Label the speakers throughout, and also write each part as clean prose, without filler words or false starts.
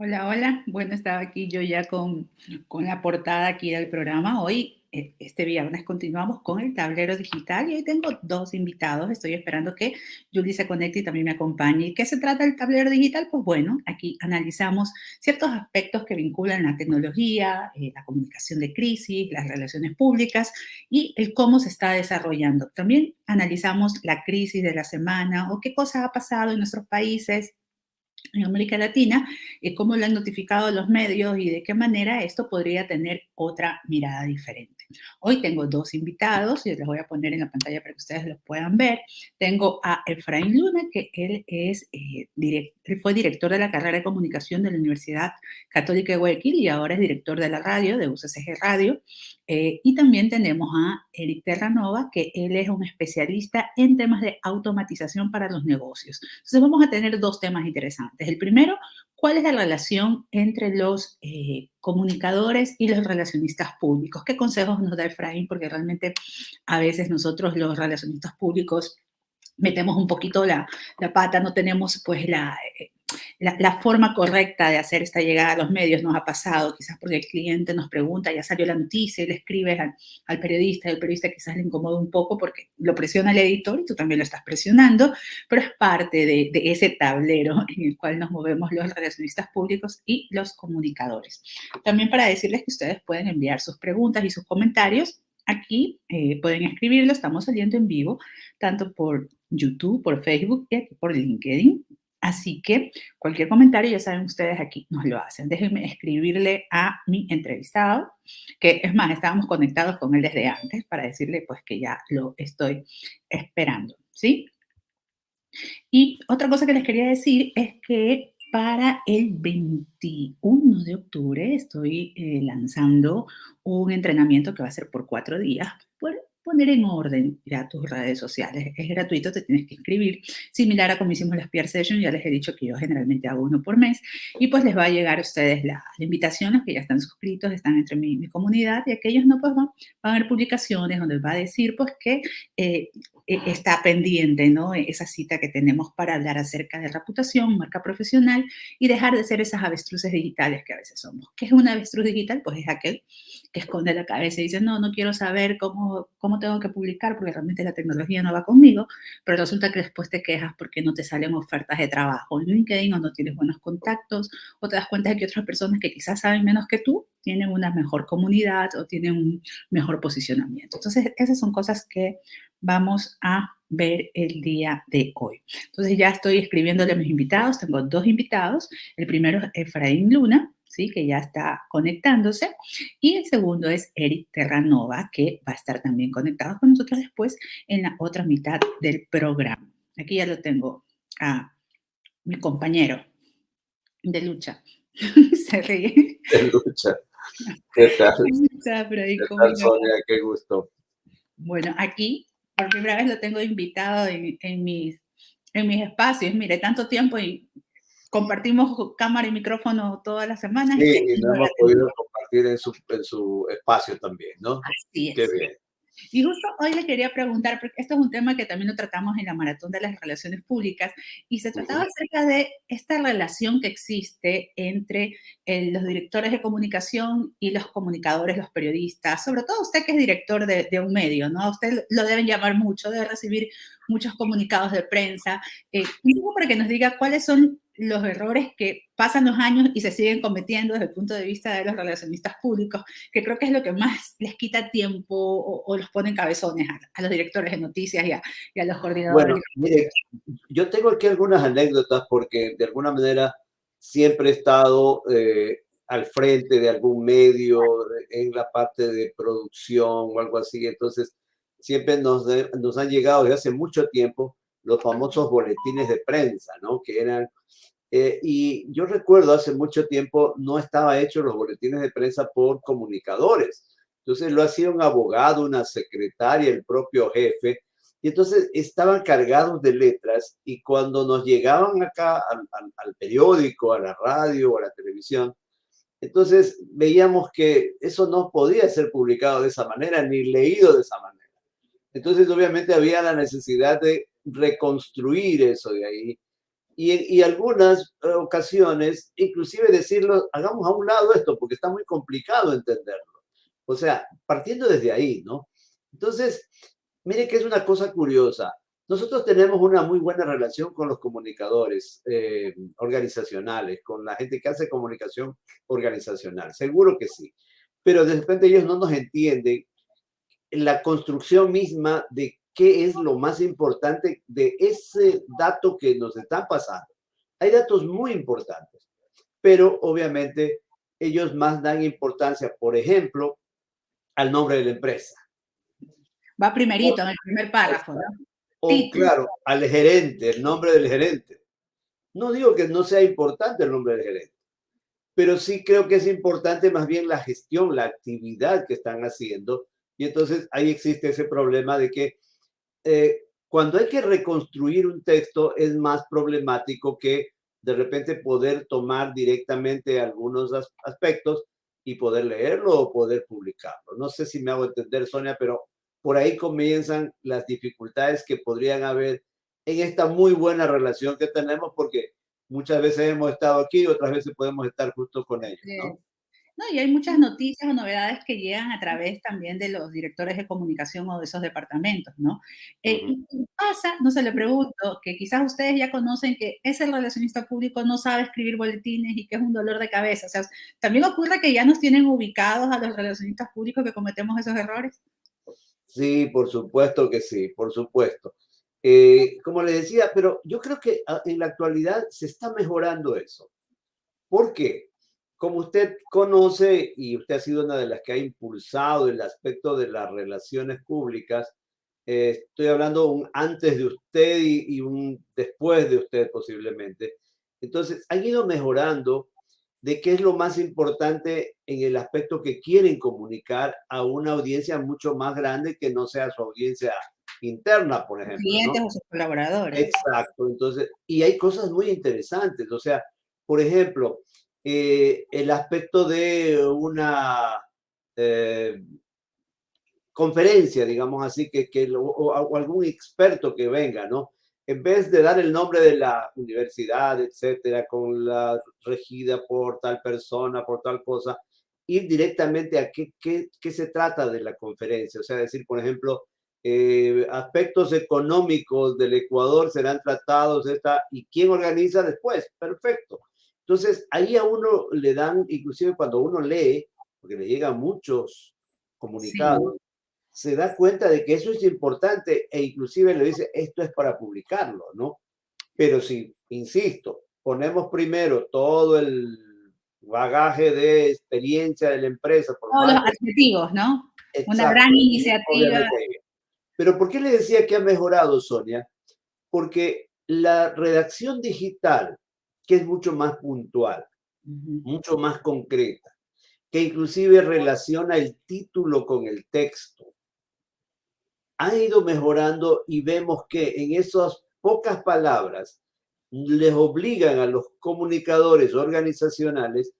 Speaker 1: Hola, hola. Bueno, estaba aquí yo ya con la portada aquí del programa. Hoy, este viernes, continuamos con el tablero digital y hoy tengo dos invitados. Estoy esperando que Julie se conecte y también me acompañe. ¿Y qué se trata el tablero digital? Pues bueno, aquí analizamos ciertos aspectos que vinculan la tecnología, la comunicación de crisis, las relaciones públicas y el cómo se está desarrollando. También analizamos la crisis de la semana o qué cosa ha pasado en nuestros países en América Latina, cómo lo han notificado los medios y de qué manera esto podría tener otra mirada diferente. Hoy tengo dos invitados y les voy a poner en la pantalla para que ustedes los puedan ver. Tengo a Efraín Luna, que él él fue director de la carrera de comunicación de la Universidad Católica de Guayaquil y ahora es director de la radio, de UCCG Radio. Y también tenemos a Eric Terranova, que él es un especialista en temas de automatización para los negocios. Entonces vamos a tener dos temas interesantes. El primero, ¿cuál es la relación entre los comunicadores y los relacionistas públicos? ¿Qué consejos nos da Efraín? Porque realmente a veces nosotros los relacionistas públicos metemos un poquito la pata, no tenemos pues la forma correcta de hacer esta llegada a los medios. Nos ha pasado, quizás porque el cliente nos pregunta, ya salió la noticia y le escribes al periodista, y el periodista quizás le incomoda un poco porque lo presiona el editor y tú también lo estás presionando, pero es parte de ese tablero en el cual nos movemos los relacionistas públicos y los comunicadores. También para decirles que ustedes pueden enviar sus preguntas y sus comentarios. Aquí pueden escribirlo, estamos saliendo en vivo, tanto por YouTube, por Facebook y aquí por LinkedIn. Así que cualquier comentario, ya saben ustedes, aquí nos lo hacen. Déjenme escribirle a mi entrevistado, que es más, estábamos conectados con él desde antes para decirle pues que ya lo estoy esperando, ¿sí? Y otra cosa que les quería decir es que para el 21 de octubre estoy lanzando un entrenamiento que va a ser por 4 días, por poner en orden ya tus redes sociales. Es gratuito, te tienes que inscribir. Similar a como hicimos las peer sessions, ya les he dicho que yo generalmente hago uno por mes y pues les va a llegar a ustedes la invitación, los que ya están suscritos, están entre mi comunidad y aquellos no, pues van a haber publicaciones donde va a decir pues que eh, está pendiente, ¿no? Esa cita que tenemos para hablar acerca de reputación, marca profesional y dejar de ser esas avestruces digitales que a veces somos. ¿Qué es una avestruz digital? Pues es aquel que esconde la cabeza y dice, no, no quiero saber cómo tengo que publicar porque realmente la tecnología no va conmigo, pero resulta que después te quejas porque no te salen ofertas de trabajo en LinkedIn o no tienes buenos contactos o te das cuenta de que otras personas que quizás saben menos que tú tienen una mejor comunidad o tienen un mejor posicionamiento. Entonces, esas son cosas que vamos a ver el día de hoy. Entonces ya estoy escribiéndole a mis invitados, tengo dos invitados, el primero es Efraín Luna, ¿sí? Que ya está conectándose, y el segundo es Eric Terranova, que va a estar también conectado con nosotros después en la otra mitad del programa. Aquí ya lo tengo a mi compañero de lucha. Se ríe.
Speaker 2: De lucha. ¿Qué tal?
Speaker 1: ¿Cómo está, Efraín?
Speaker 2: ¿Qué
Speaker 1: ¿Cómo
Speaker 2: tal,
Speaker 1: le va?
Speaker 2: Sonia? Qué gusto.
Speaker 1: Bueno, aquí por primera vez lo tengo invitado en mis espacios. Mire, tanto tiempo y compartimos cámara y micrófono todas las semanas
Speaker 2: Sí,
Speaker 1: que
Speaker 2: y lo
Speaker 1: no
Speaker 2: hemos
Speaker 1: era tenía.
Speaker 2: podido compartir en su espacio también, ¿no?
Speaker 1: Así
Speaker 2: Qué
Speaker 1: es.
Speaker 2: bien.
Speaker 1: Y justo hoy le quería preguntar, porque esto es un tema que también lo tratamos en la maratón de las relaciones públicas, y se trataba
Speaker 2: Ujú.
Speaker 1: acerca de esta relación que existe entre los directores de comunicación y los comunicadores, los periodistas, sobre todo usted que es director de un medio, ¿no? A usted lo deben llamar mucho, debe recibir muchos comunicados de prensa. Y luego para que nos diga cuáles son los errores que pasan los años y se siguen cometiendo desde el punto de vista de los relacionistas públicos, que creo que es lo que más les quita tiempo o los pone en cabezones a los directores de noticias y a los
Speaker 2: Bueno,
Speaker 1: coordinadores.
Speaker 2: mire, yo tengo aquí algunas anécdotas porque de alguna manera siempre he estado al frente de algún medio en la parte de producción o algo así. Entonces, siempre nos han llegado desde hace mucho tiempo los famosos boletines de prensa, ¿no? Que eran y yo recuerdo hace mucho tiempo no estaba hecho los boletines de prensa por comunicadores. Entonces lo hacía un abogado, una secretaria, el propio jefe. Y entonces estaban cargados de letras y cuando nos llegaban acá al periódico, a la radio, a la televisión, entonces veíamos que eso no podía ser publicado de esa manera ni leído de esa manera. Entonces obviamente había la necesidad de reconstruir eso de ahí y algunas ocasiones, inclusive decirlo, hagamos a un lado esto, porque está muy complicado entenderlo. O sea, partiendo desde ahí, ¿no? Entonces, mire que es una cosa curiosa. Nosotros tenemos una muy buena relación con los comunicadores organizacionales, con la gente que hace comunicación organizacional. Seguro que sí. Pero de repente ellos no nos entienden la construcción misma de qué es lo más importante de ese dato que nos están pasando. Hay datos muy importantes, pero obviamente ellos más dan importancia, por ejemplo, al nombre de la empresa.
Speaker 1: Va
Speaker 2: O,
Speaker 1: primerito, en el primer párrafo, ¿no?
Speaker 2: o
Speaker 1: Título.
Speaker 2: claro, al gerente, el nombre del gerente. No digo que no sea importante el nombre del gerente, pero sí creo que es importante más bien la gestión, la actividad que están haciendo. Y entonces ahí existe ese problema de que cuando hay que reconstruir un texto es más problemático que de repente poder tomar directamente algunos aspectos y poder leerlo o poder publicarlo. No sé si me hago entender, Sonia, pero por ahí comienzan las dificultades que podrían haber en esta muy buena relación que tenemos, porque muchas veces hemos estado aquí y otras veces podemos estar justo con ellos, ¿no?
Speaker 1: No, y hay muchas noticias o novedades que llegan a través también de los directores de comunicación o de esos departamentos, ¿no?
Speaker 2: Ujú.
Speaker 1: Y pasa, no se le pregunto, que quizás ustedes ya conocen que ese relacionista público no sabe escribir boletines y que es un dolor de cabeza. O sea, también ocurre que ya nos tienen ubicados a los relacionistas públicos que cometemos esos errores.
Speaker 2: Sí, por supuesto que sí, por supuesto. Como le decía, pero yo creo que en la actualidad se está mejorando eso. ¿Por qué? Como usted conoce y usted ha sido una de las que ha impulsado el aspecto de las relaciones públicas, estoy hablando un antes de usted y un después de usted posiblemente. Entonces, han ido mejorando de qué es lo más importante en el aspecto que quieren comunicar a una audiencia mucho más grande que no sea su audiencia interna, por
Speaker 1: Sus
Speaker 2: ejemplo, ¿no?
Speaker 1: clientes o sus colaboradores.
Speaker 2: Exacto, entonces, y hay cosas muy interesantes, o sea, por ejemplo, el aspecto de una eh, conferencia, digamos así, o algún experto que venga, ¿no? En vez de dar el nombre de la universidad, etcétera, con la regida por tal persona, por tal cosa, ir directamente a qué se trata de la conferencia. O sea, decir, por ejemplo, aspectos económicos del Ecuador serán tratados, ¿y quién organiza después? Perfecto. Entonces, ahí a uno le dan, inclusive cuando uno lee, porque le llegan muchos
Speaker 1: Sí.
Speaker 2: comunicados, se da cuenta de que eso es importante e inclusive le dice, esto es para publicarlo, ¿no? Pero si, insisto, ponemos primero todo el bagaje de experiencia de la empresa, por
Speaker 1: Todos los
Speaker 2: más
Speaker 1: adjetivos, ¿no? Una gran
Speaker 2: exacto, y
Speaker 1: iniciativa.
Speaker 2: obviamente. Pero ¿por qué le decía que ha mejorado, Sonia? Porque la redacción digital, que es mucho más puntual,
Speaker 1: Ujú.
Speaker 2: mucho más concreta, que inclusive relaciona el título con el texto, ha ido mejorando y vemos que en esas pocas palabras les obligan a los comunicadores organizacionales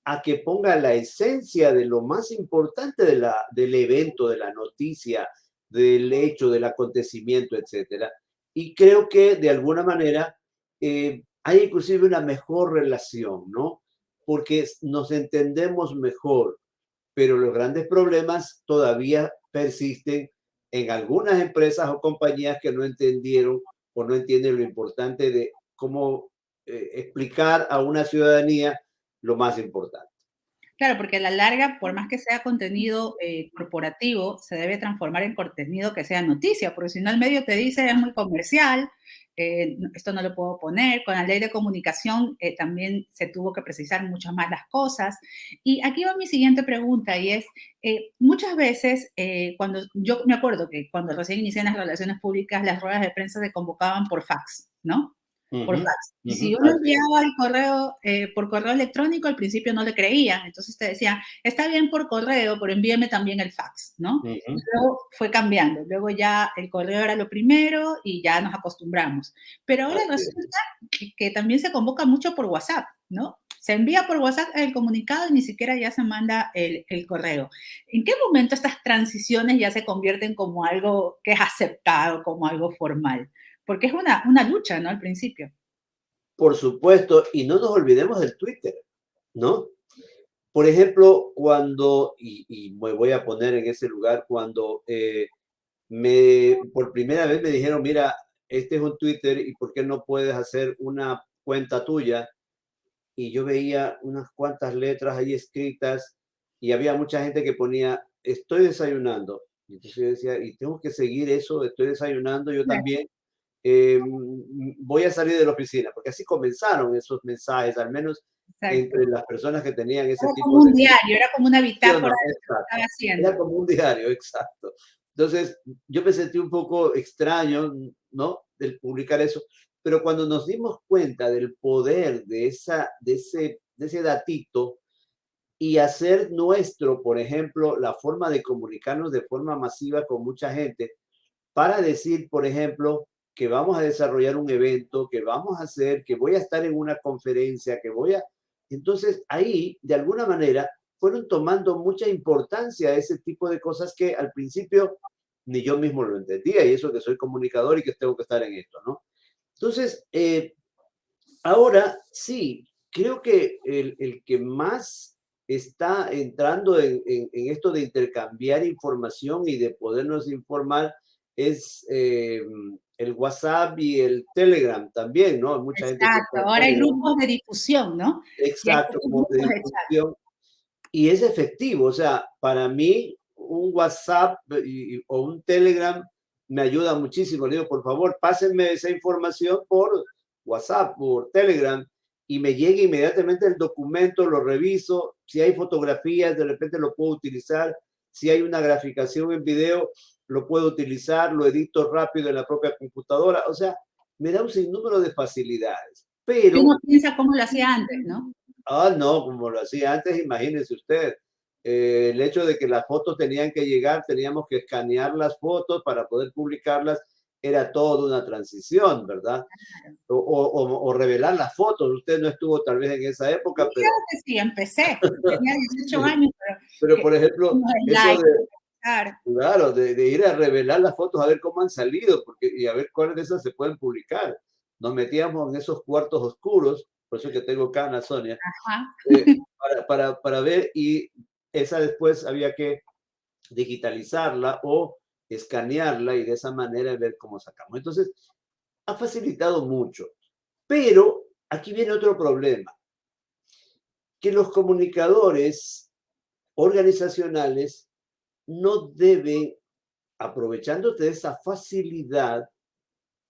Speaker 2: a que pongan la esencia de lo más importante del evento, de la noticia, del hecho, del acontecimiento, etcétera. Y creo que de alguna manera hay inclusive una mejor relación, ¿no? Porque nos entendemos mejor, pero los grandes problemas todavía persisten en algunas empresas o compañías que no entendieron o no entienden lo importante de cómo explicar a una ciudadanía lo más importante.
Speaker 1: Claro, porque a la larga, por más que sea contenido corporativo, se debe transformar en contenido que sea noticia, porque si no el medio te dice es muy comercial, esto no lo puedo poner. Con la ley de comunicación también se tuvo que precisar mucho más las cosas. Y aquí va mi siguiente pregunta y es, muchas veces, cuando yo me acuerdo que cuando recién inicié en las relaciones públicas, las ruedas de prensa se convocaban por fax, ¿no? Por
Speaker 2: Ujú,
Speaker 1: fax. Y
Speaker 2: ujú,
Speaker 1: si uno
Speaker 2: así es.
Speaker 1: enviaba el correo por correo electrónico, al principio no le creían. Entonces te decían, está bien por correo, pero envíeme también el fax, ¿no? Y
Speaker 2: Ujú,
Speaker 1: luego fue cambiando. Luego ya el correo era lo primero y ya nos acostumbramos. Pero ahora
Speaker 2: así es.
Speaker 1: resulta que también se convoca mucho por WhatsApp, ¿no? Se envía por WhatsApp el comunicado y ni siquiera ya se manda el correo. ¿En qué momento estas transiciones ya se convierten como algo que es aceptado, como algo formal? Porque es una lucha, ¿no? Al principio.
Speaker 2: por supuesto, y no nos olvidemos del Twitter, ¿no? Por ejemplo, y me voy a poner en ese lugar, cuando por primera vez me dijeron, mira, este es un Twitter y ¿por qué no puedes hacer una cuenta tuya? Y yo veía unas cuantas letras ahí escritas y había mucha gente que ponía, estoy desayunando. Y entonces yo decía, y tengo que seguir eso, estoy desayunando, yo
Speaker 1: Claro,
Speaker 2: también voy a salir de la oficina, porque así comenzaron esos mensajes, al menos
Speaker 1: exacto.
Speaker 2: entre las personas que tenían ese
Speaker 1: Era como
Speaker 2: tipo
Speaker 1: un
Speaker 2: de...
Speaker 1: diario, era como una
Speaker 2: ¿Sí o
Speaker 1: bitácora
Speaker 2: no?
Speaker 1: de lo que
Speaker 2: Exacto.
Speaker 1: estaba
Speaker 2: Era
Speaker 1: haciendo.
Speaker 2: como un diario, exacto. Entonces, yo me sentí un poco extraño, ¿no? Del publicar eso, pero cuando nos dimos cuenta del poder de ese datito y hacer nuestro, por ejemplo, la forma de comunicarnos de forma masiva con mucha gente, para decir, por ejemplo, que vamos a desarrollar un evento, que vamos a hacer, que voy a estar en una conferencia, que voy a... Entonces, ahí, de alguna manera, fueron tomando mucha importancia ese tipo de cosas que al principio ni yo mismo lo entendía, y eso que soy comunicador y que tengo que estar en esto, ¿no? Entonces, ahora sí, creo que el que más está entrando en esto de intercambiar información y de podernos informar es el WhatsApp y el Telegram también, ¿no? Mucha gente que
Speaker 1: Exacto,
Speaker 2: está en
Speaker 1: ahora hay
Speaker 2: Telegram.
Speaker 1: grupos de difusión, ¿no? Y hay
Speaker 2: Exacto,
Speaker 1: muchos
Speaker 2: como de
Speaker 1: grupos de chat.
Speaker 2: difusión. Y es efectivo, o sea, para mí un WhatsApp o un Telegram me ayuda muchísimo. Le digo, por favor, pásenme esa información por WhatsApp, por Telegram, y me llega inmediatamente el documento, lo reviso. Si hay fotografías, de repente lo puedo utilizar. Si hay una graficación en video, lo puedo utilizar, lo edito rápido en la propia computadora. O sea, me da un sinnúmero de facilidades.
Speaker 1: Y uno
Speaker 2: Pero
Speaker 1: piensa cómo lo hacía antes, ¿no?
Speaker 2: no, como lo hacía antes, imagínese usted. El hecho de que las fotos tenían que llegar, teníamos que escanear las fotos para poder publicarlas, era toda una transición, ¿verdad? O revelar las fotos. Usted no estuvo tal vez en esa
Speaker 1: Sí,
Speaker 2: época, pero,
Speaker 1: claro que sí, empecé. Tenía 18
Speaker 2: sí,
Speaker 1: años, pero
Speaker 2: pero por ejemplo,
Speaker 1: unos
Speaker 2: eso
Speaker 1: slides,
Speaker 2: de,
Speaker 1: claro.
Speaker 2: claro, de ir a revelar las fotos a ver cómo han salido y a ver cuáles de esas se pueden publicar. Nos metíamos en esos cuartos oscuros, por eso que tengo canas, Sonia,
Speaker 1: Ajá.
Speaker 2: para ver, y esa después había que digitalizarla o escanearla y de esa manera ver cómo sacamos. Entonces, ha facilitado mucho, pero aquí viene otro problema, que los comunicadores organizacionales no deben, aprovechándote de esa facilidad,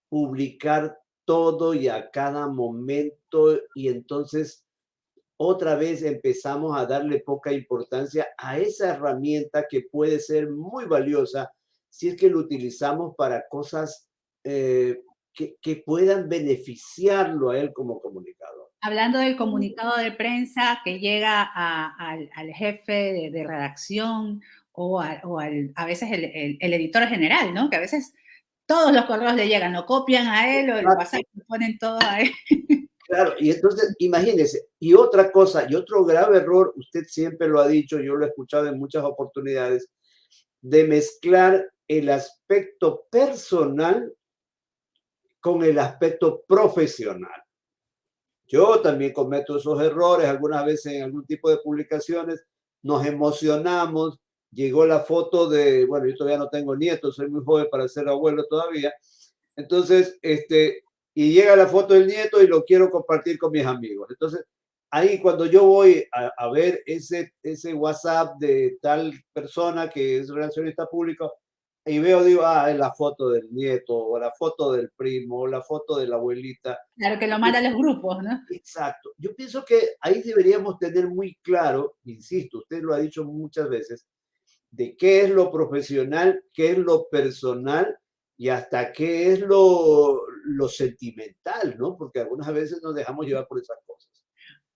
Speaker 2: publicar todo y a cada momento, y entonces otra vez empezamos a darle poca importancia a esa herramienta que puede ser muy valiosa si es que lo utilizamos para cosas que puedan beneficiarlo a él como comunicador.
Speaker 1: Hablando del comunicado de prensa que llega al jefe de redacción a veces el editor general, ¿no? Que a veces todos los correos le llegan, lo copian a él o el WhatsApp lo ponen todo a él.
Speaker 2: Claro, y entonces imagínense, y otra cosa, y otro grave error, usted siempre lo ha dicho, yo lo he escuchado en muchas oportunidades, de mezclar el aspecto personal con el aspecto profesional. Yo también cometo esos errores, algunas veces en algún tipo de publicaciones nos emocionamos, llegó la foto de, bueno, yo todavía no tengo nietos, soy muy joven para ser abuelo todavía, entonces, y llega la foto del nieto y lo quiero compartir con mis amigos. Entonces, ahí cuando yo voy a ver ese WhatsApp de tal persona que es relacionista público, y veo, digo, es la foto del nieto, o la foto del primo, o la foto de la abuelita.
Speaker 1: Claro, que lo manda a los grupos, ¿no?
Speaker 2: Exacto. Yo pienso que ahí deberíamos tener muy claro, insisto, usted lo ha dicho muchas veces, de qué es lo profesional, qué es lo personal y hasta qué es lo sentimental, ¿no? Porque algunas veces nos dejamos llevar por esas cosas.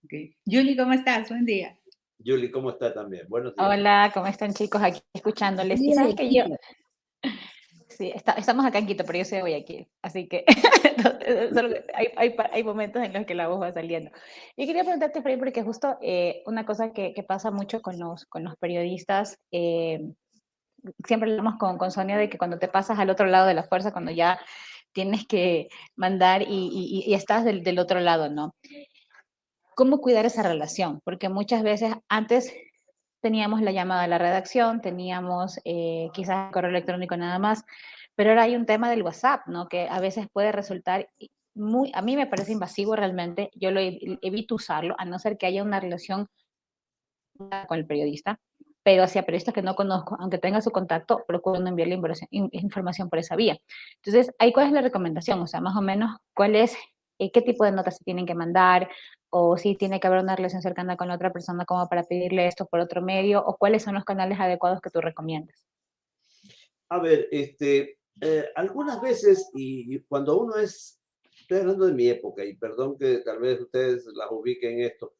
Speaker 1: Okay. Julie, ¿cómo estás? Buen día.
Speaker 2: Julie, ¿cómo está también? Buenos días.
Speaker 3: Hola, ¿cómo están chicos? Aquí escuchándoles. Y
Speaker 1: Día
Speaker 3: sabes
Speaker 1: de
Speaker 3: que yo,
Speaker 1: Quito.
Speaker 3: sí, estamos acá en Quito, pero yo soy de Guayaquil, así que solo que hay momentos en los que la voz va saliendo. Y quería preguntarte, Freddy, porque justo una cosa que pasa mucho con los periodistas, siempre hablamos con Sonia de que cuando te pasas al otro lado de la fuerza, cuando ya tienes que mandar y estás del otro lado, ¿no? ¿Cómo cuidar esa relación? Porque muchas veces antes teníamos la llamada a la redacción, teníamos quizás el correo electrónico nada más, pero ahora hay un tema del WhatsApp, ¿no? Que a veces puede resultar muy, a mí me parece invasivo realmente, yo evito usarlo, a no ser que haya una relación con el periodista, pero hacia periodistas que no conozco, aunque tenga su contacto, procuro no enviarle información por esa vía. Entonces, ahí cuál es la recomendación, o sea, más o menos, cuál es, qué tipo de notas se tienen que mandar, o si tiene que haber una relación cercana con la otra persona como para pedirle esto por otro medio, o cuáles son los canales adecuados que tú recomiendas.
Speaker 2: A ver, algunas veces, y cuando uno es, estoy hablando de mi época, y perdón que tal vez ustedes las ubiquen en esto,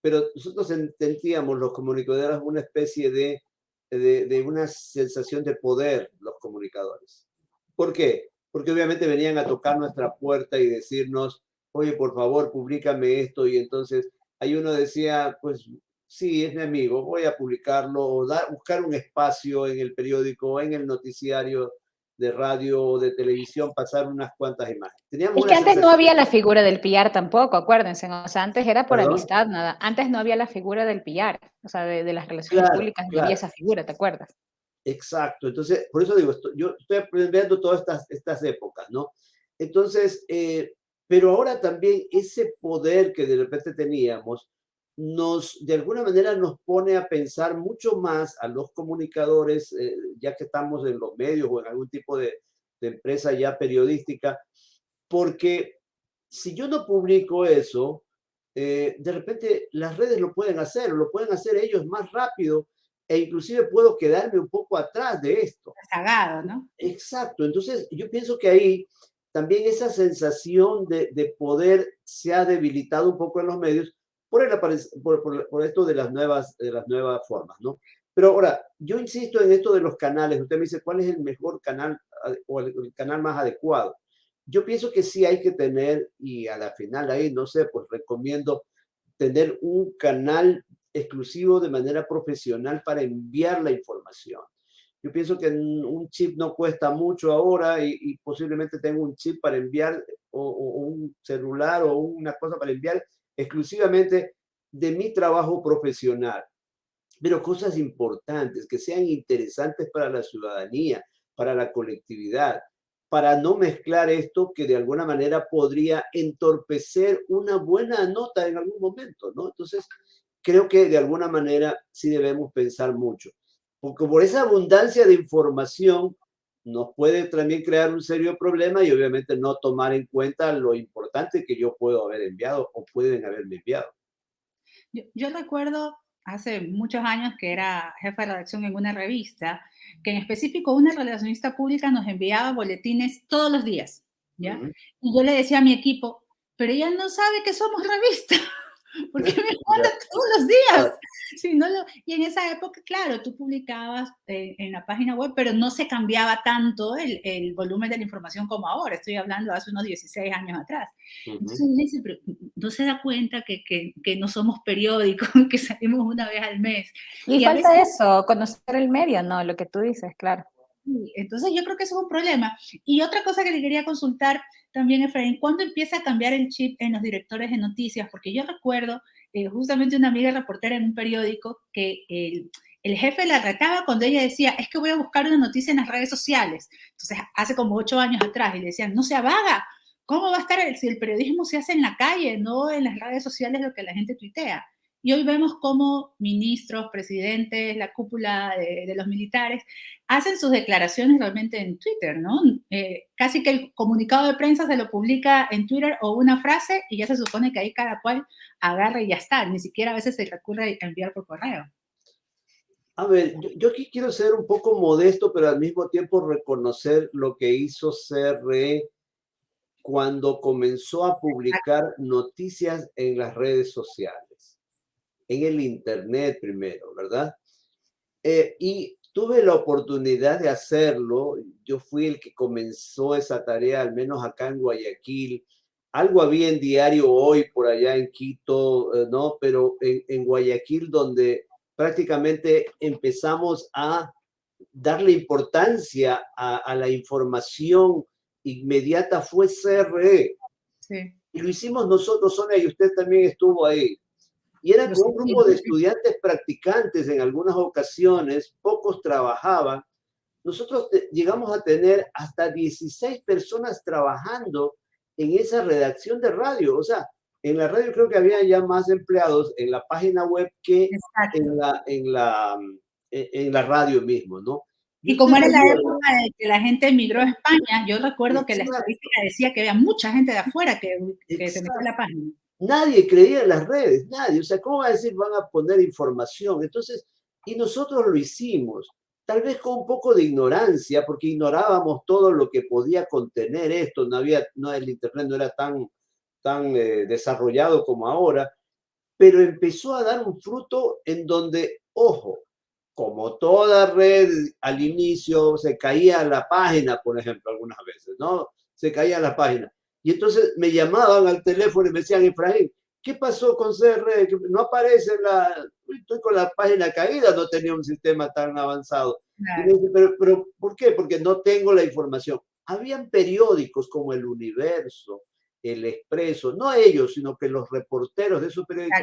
Speaker 2: pero nosotros sentíamos los comunicadores una especie de una sensación de poder, los comunicadores. ¿Por qué? Porque obviamente venían a tocar nuestra puerta y decirnos, oye, por favor, públicame esto, y entonces ahí uno decía, pues sí, es mi amigo, voy a publicarlo, o buscar un espacio en el periódico, en el noticiario de radio o de televisión, pasar unas cuantas imágenes. Teníamos
Speaker 3: Es que
Speaker 2: una
Speaker 3: antes no
Speaker 2: sensación de
Speaker 3: había la
Speaker 2: poder.
Speaker 3: figura del PR tampoco, acuérdense, ¿no? O sea, antes era por
Speaker 2: ¿Perdón?
Speaker 3: amistad, nada. Antes no había la figura del PR, o sea, de las relaciones
Speaker 2: Claro,
Speaker 3: públicas, no había
Speaker 2: claro.
Speaker 3: esa figura, ¿te acuerdas?
Speaker 2: Exacto. Entonces, por eso digo, yo estoy aprendiendo todas estas épocas, ¿no? Entonces, pero ahora también ese poder que de repente teníamos, de alguna manera nos pone a pensar mucho más a los comunicadores, ya que estamos en los medios o en algún tipo de empresa ya periodística, porque si yo no publico eso, de repente las redes lo pueden hacer ellos más rápido e inclusive puedo quedarme un poco atrás de esto.
Speaker 1: Rezagado, ¿no?
Speaker 2: Exacto, entonces yo pienso que ahí también esa sensación de poder se ha debilitado un poco en los medios por esto de las nuevas formas, ¿no? Pero ahora, yo insisto en esto de los canales. Usted me dice, ¿cuál es el mejor canal o el canal más adecuado? Yo pienso que sí hay que tener, y a la final ahí, no sé, pues recomiendo tener un canal exclusivo de manera profesional para enviar la información. Yo pienso que un chip no cuesta mucho ahora y posiblemente tengo un chip para enviar o un celular o una cosa para enviar exclusivamente de mi trabajo profesional, pero cosas importantes que sean interesantes para la ciudadanía, para la colectividad, para no mezclar esto que de alguna manera podría entorpecer una buena nota en algún momento, ¿no? Entonces, creo que de alguna manera sí debemos pensar mucho, porque por esa abundancia de información nos puede también crear un serio problema y obviamente no tomar en cuenta lo importante que yo puedo haber enviado o pueden haberme enviado.
Speaker 1: Yo recuerdo hace muchos años que era jefa de redacción en una revista, que en específico una relacionista pública nos enviaba boletines todos los días, ¿ya?
Speaker 2: Ujú.
Speaker 1: Y yo le decía a mi equipo, pero ella no sabe que somos revista. ¿Por qué me manda
Speaker 2: Ya,
Speaker 1: todos los días?
Speaker 2: claro,
Speaker 1: Sí, no y en esa época, claro, tú publicabas en la página web, pero no se cambiaba tanto el volumen de la información como ahora. Estoy hablando de hace unos 16 años atrás.
Speaker 2: ujú.
Speaker 1: Entonces, dice, pero no se da cuenta que no somos periódicos, que salimos una vez al mes.
Speaker 3: Y
Speaker 1: Y a veces
Speaker 3: falta eso, conocer el medio, ¿no? Lo que tú dices, claro.
Speaker 1: sí, entonces yo creo que eso es un problema. Y otra cosa que le quería consultar también, Efraín, ¿cuándo empieza a cambiar el chip en los directores de noticias? Porque yo recuerdo justamente una amiga reportera en un periódico que el jefe la retaba cuando ella decía, es que voy a buscar una noticia en las redes sociales. Entonces, hace como 8 años atrás, y le decían, no sea vaga, ¿cómo va a estar si el periodismo se hace en la calle, no en las redes sociales lo que la gente tuitea? Y hoy vemos cómo ministros, presidentes, la cúpula de los militares hacen sus declaraciones realmente en Twitter, ¿no? Casi que el comunicado de prensa se lo publica en Twitter o una frase y ya se supone que ahí cada cual agarra y ya está. Ni siquiera a veces se recurre a enviar por correo.
Speaker 2: A ver, yo aquí quiero ser un poco modesto, pero al mismo tiempo reconocer lo que hizo CRE cuando comenzó a publicar noticias en las redes sociales, en el Internet primero, ¿verdad? Y tuve la oportunidad de hacerlo. Yo fui el que comenzó esa tarea, al menos acá en Guayaquil. Algo había en Diario Hoy por allá en Quito, ¿no? Pero en Guayaquil, donde prácticamente empezamos a darle importancia a la información inmediata fue CRE.
Speaker 1: Sí.
Speaker 2: Y lo hicimos nosotros, Sonia, y usted también estuvo ahí. Y era con un grupo de estudiantes practicantes en algunas ocasiones, pocos trabajaban. Nosotros llegamos a tener hasta 16 personas trabajando en esa redacción de radio. O sea, en la radio creo que había ya más empleados en la página web que en la radio mismo, ¿no?
Speaker 1: Y como era la época de que la gente emigró a España, yo recuerdo que la estadística decía que había mucha gente de afuera que se metió en la página.
Speaker 2: Nadie creía en las redes, nadie. O sea, ¿cómo va a decir van a poner información? Entonces, y nosotros lo hicimos, tal vez con un poco de ignorancia, porque ignorábamos todo lo que podía contener esto. El internet no era tan desarrollado como ahora, pero empezó a dar un fruto en donde, ojo, como toda red al inicio se caía la página, por ejemplo, algunas veces, ¿no? Se caía la página. Y entonces me llamaban al teléfono y me decían, Efraín, ¿qué pasó con CR? No aparece estoy con la página caída, no tenía un sistema tan avanzado. Claro. Y me dice, pero ¿por qué? Porque no tengo la información. Habían periódicos como El Universo, El Expreso, no ellos, sino que los reporteros de esos periódicos,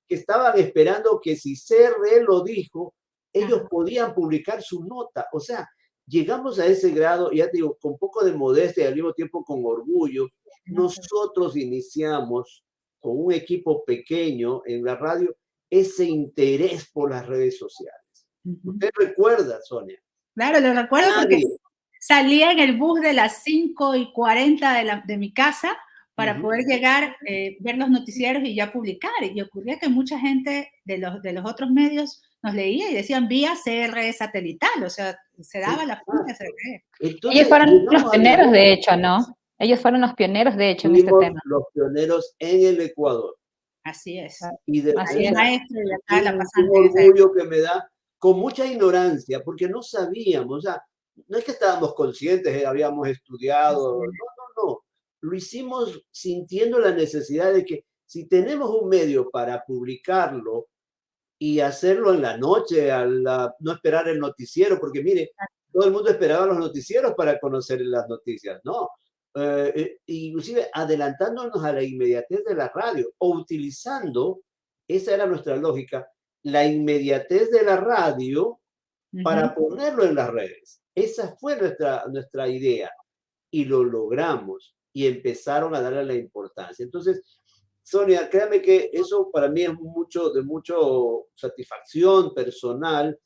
Speaker 2: que estaban esperando que si CR lo dijo, ellos podían publicar su nota. O sea, llegamos a ese grado, ya te digo, con poco de modestia y al mismo tiempo con orgullo. Nosotros iniciamos con un equipo pequeño en la radio ese interés por las redes sociales. ¿Usted recuerda, Sonia?
Speaker 1: Claro, lo recuerdo porque salía en el bus de las 5:40 de mi casa para poder llegar, ver los noticieros y ya publicar. Y ocurría que mucha gente de los otros medios nos leía y decían vía CRE satelital, o sea, se daba la fuente CRE.
Speaker 3: Entonces, ellos fueron los pioneros, de hecho, ¿no? Ellos fueron los pioneros, de hecho, en este tema.
Speaker 2: Los pioneros en el Ecuador.
Speaker 1: Así es.
Speaker 2: Y de
Speaker 3: Así es.
Speaker 1: Maestro y acá la pasante.
Speaker 2: Un orgullo que me da, con mucha ignorancia, porque no sabíamos, o sea, no es que estábamos conscientes, habíamos estudiado, no. Lo hicimos sintiendo la necesidad de que si tenemos un medio para publicarlo y hacerlo en la noche, no esperar el noticiero, porque mire, todo el mundo esperaba los noticieros para conocer las noticias, ¿no? Inclusive adelantándonos a la inmediatez de la radio o utilizando, esa era nuestra lógica, la inmediatez de la radio para ponerlo en las redes. Esa fue nuestra idea y lo logramos y empezaron a darle la importancia. Entonces, Sonia, créame que eso para mí es de mucho satisfacción personal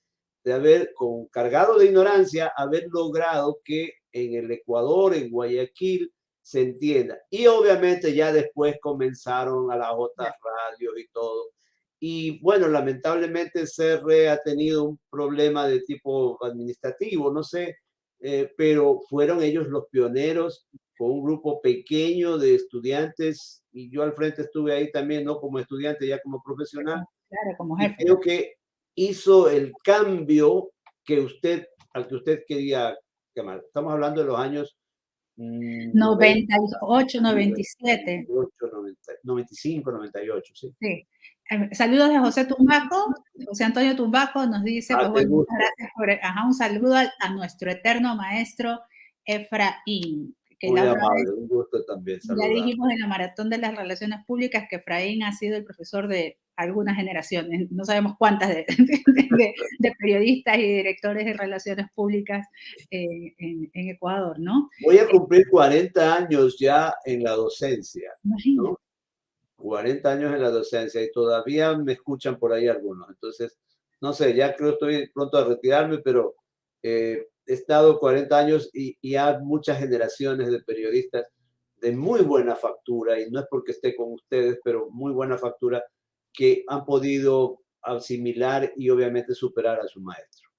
Speaker 2: de haber, cargado de ignorancia, haber logrado que en el Ecuador, en Guayaquil, se entienda. Y obviamente ya después comenzaron a las otras radios y todo. Y bueno, lamentablemente CR ha tenido un problema de tipo administrativo, no sé, pero fueron ellos los pioneros con un grupo pequeño de estudiantes y yo al frente estuve ahí también, no como estudiante, ya como profesional.
Speaker 1: Claro, como jefe.
Speaker 2: Y creo que hizo el cambio al que usted quería llamar. Estamos hablando de los años
Speaker 1: 98, 97.
Speaker 2: 95, 98, sí.
Speaker 1: Sí. Saludos de José Tumbaco. José Antonio Tumbaco nos dice, pues bueno, muchas gracias por un saludo a nuestro eterno maestro Efraín. Que
Speaker 2: muy amable, un gusto también saludar.
Speaker 1: Ya dijimos en la maratón de las relaciones públicas que Efraín ha sido el profesor de algunas generaciones, no sabemos cuántas, de periodistas y directores de relaciones públicas en Ecuador, ¿no?
Speaker 2: Voy a cumplir 40 años ya en la docencia, ¿no? 40 años en la docencia y todavía me escuchan por ahí algunos. Entonces, no sé, ya creo que estoy pronto a retirarme, pero he estado 40 años y hay muchas generaciones de periodistas de muy buena factura, y no es porque esté con ustedes, pero muy buena factura, que han podido asimilar y obviamente superar a su maestro.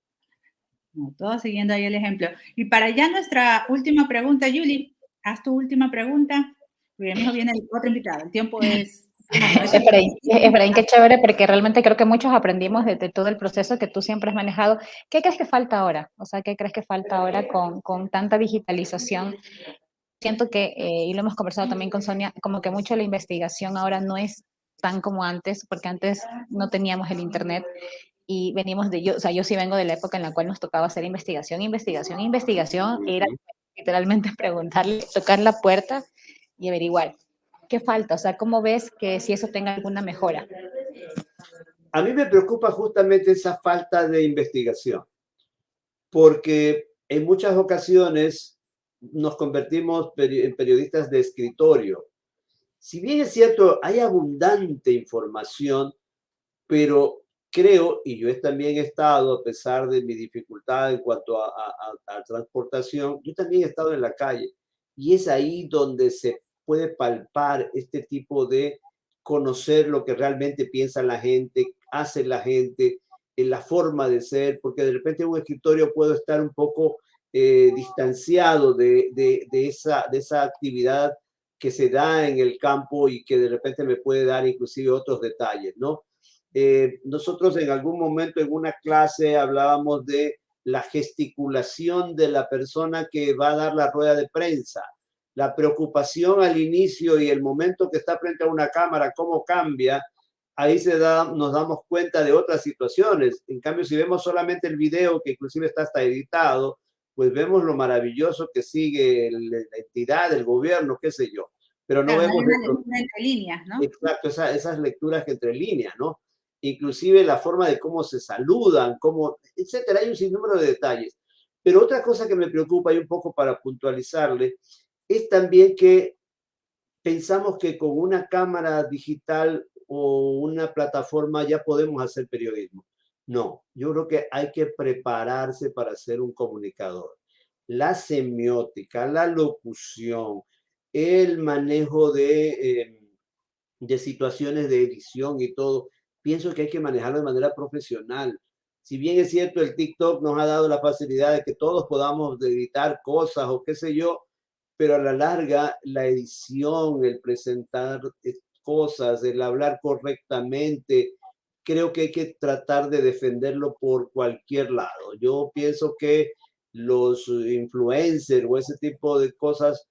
Speaker 1: Todos siguiendo ahí el ejemplo. Y para ya nuestra última pregunta, Yuli, haz tu última pregunta, porque mismo viene otro invitado, el tiempo es...
Speaker 3: Efraín, qué chévere, porque realmente creo que muchos aprendimos de todo el proceso que tú siempre has manejado. ¿Qué crees que falta ahora? O sea, ¿qué crees que falta ahora con tanta digitalización? Siento que, y lo hemos conversado también con Sonia, como que mucho la investigación ahora no es tan como antes, porque antes no teníamos el internet y venimos yo sí vengo de la época en la cual nos tocaba hacer investigación, era literalmente preguntarle, tocar la puerta y averiguar qué falta, o sea, cómo ves que si eso tenga alguna mejora.
Speaker 2: A mí me preocupa justamente esa falta de investigación, porque en muchas ocasiones nos convertimos en periodistas de escritorio. Si bien es cierto, hay abundante información, pero creo, y yo también he estado, a pesar de mi dificultad en cuanto a transportación, yo también he estado en la calle y es ahí donde se puede palpar este tipo de conocer lo que realmente piensa la gente, hace la gente, en la forma de ser, porque de repente en un escritorio puedo estar un poco distanciado de esa actividad que se da en el campo y que de repente me puede dar inclusive otros detalles, ¿no? Nosotros en algún momento en una clase hablábamos de la gesticulación de la persona que va a dar la rueda de prensa, la preocupación al inicio y el momento que está frente a una cámara, cómo cambia, ahí nos damos cuenta de otras situaciones. En cambio, si vemos solamente el video, que inclusive está hasta editado, pues vemos lo maravilloso que sigue la entidad, el gobierno, qué sé yo. Pero no
Speaker 1: Claro, no hay
Speaker 2: vemos
Speaker 1: una
Speaker 2: esto.
Speaker 1: lectura entre líneas, ¿no?
Speaker 2: Exacto, esas lecturas que entre líneas, ¿no? Inclusive la forma de cómo se saludan, cómo, etcétera. Hay un sinnúmero de detalles. Pero otra cosa que me preocupa y un poco para puntualizarle es también que pensamos que con una cámara digital o una plataforma ya podemos hacer periodismo. No, yo creo que hay que prepararse para ser un comunicador. La semiótica, la locución, el manejo de situaciones de edición y todo, pienso que hay que manejarlo de manera profesional. Si bien es cierto, el TikTok nos ha dado la facilidad de que todos podamos editar cosas o qué sé yo, pero a la larga la edición, el presentar cosas, el hablar correctamente, creo que hay que tratar de defenderlo por cualquier lado. Yo pienso que los influencers o ese tipo de cosas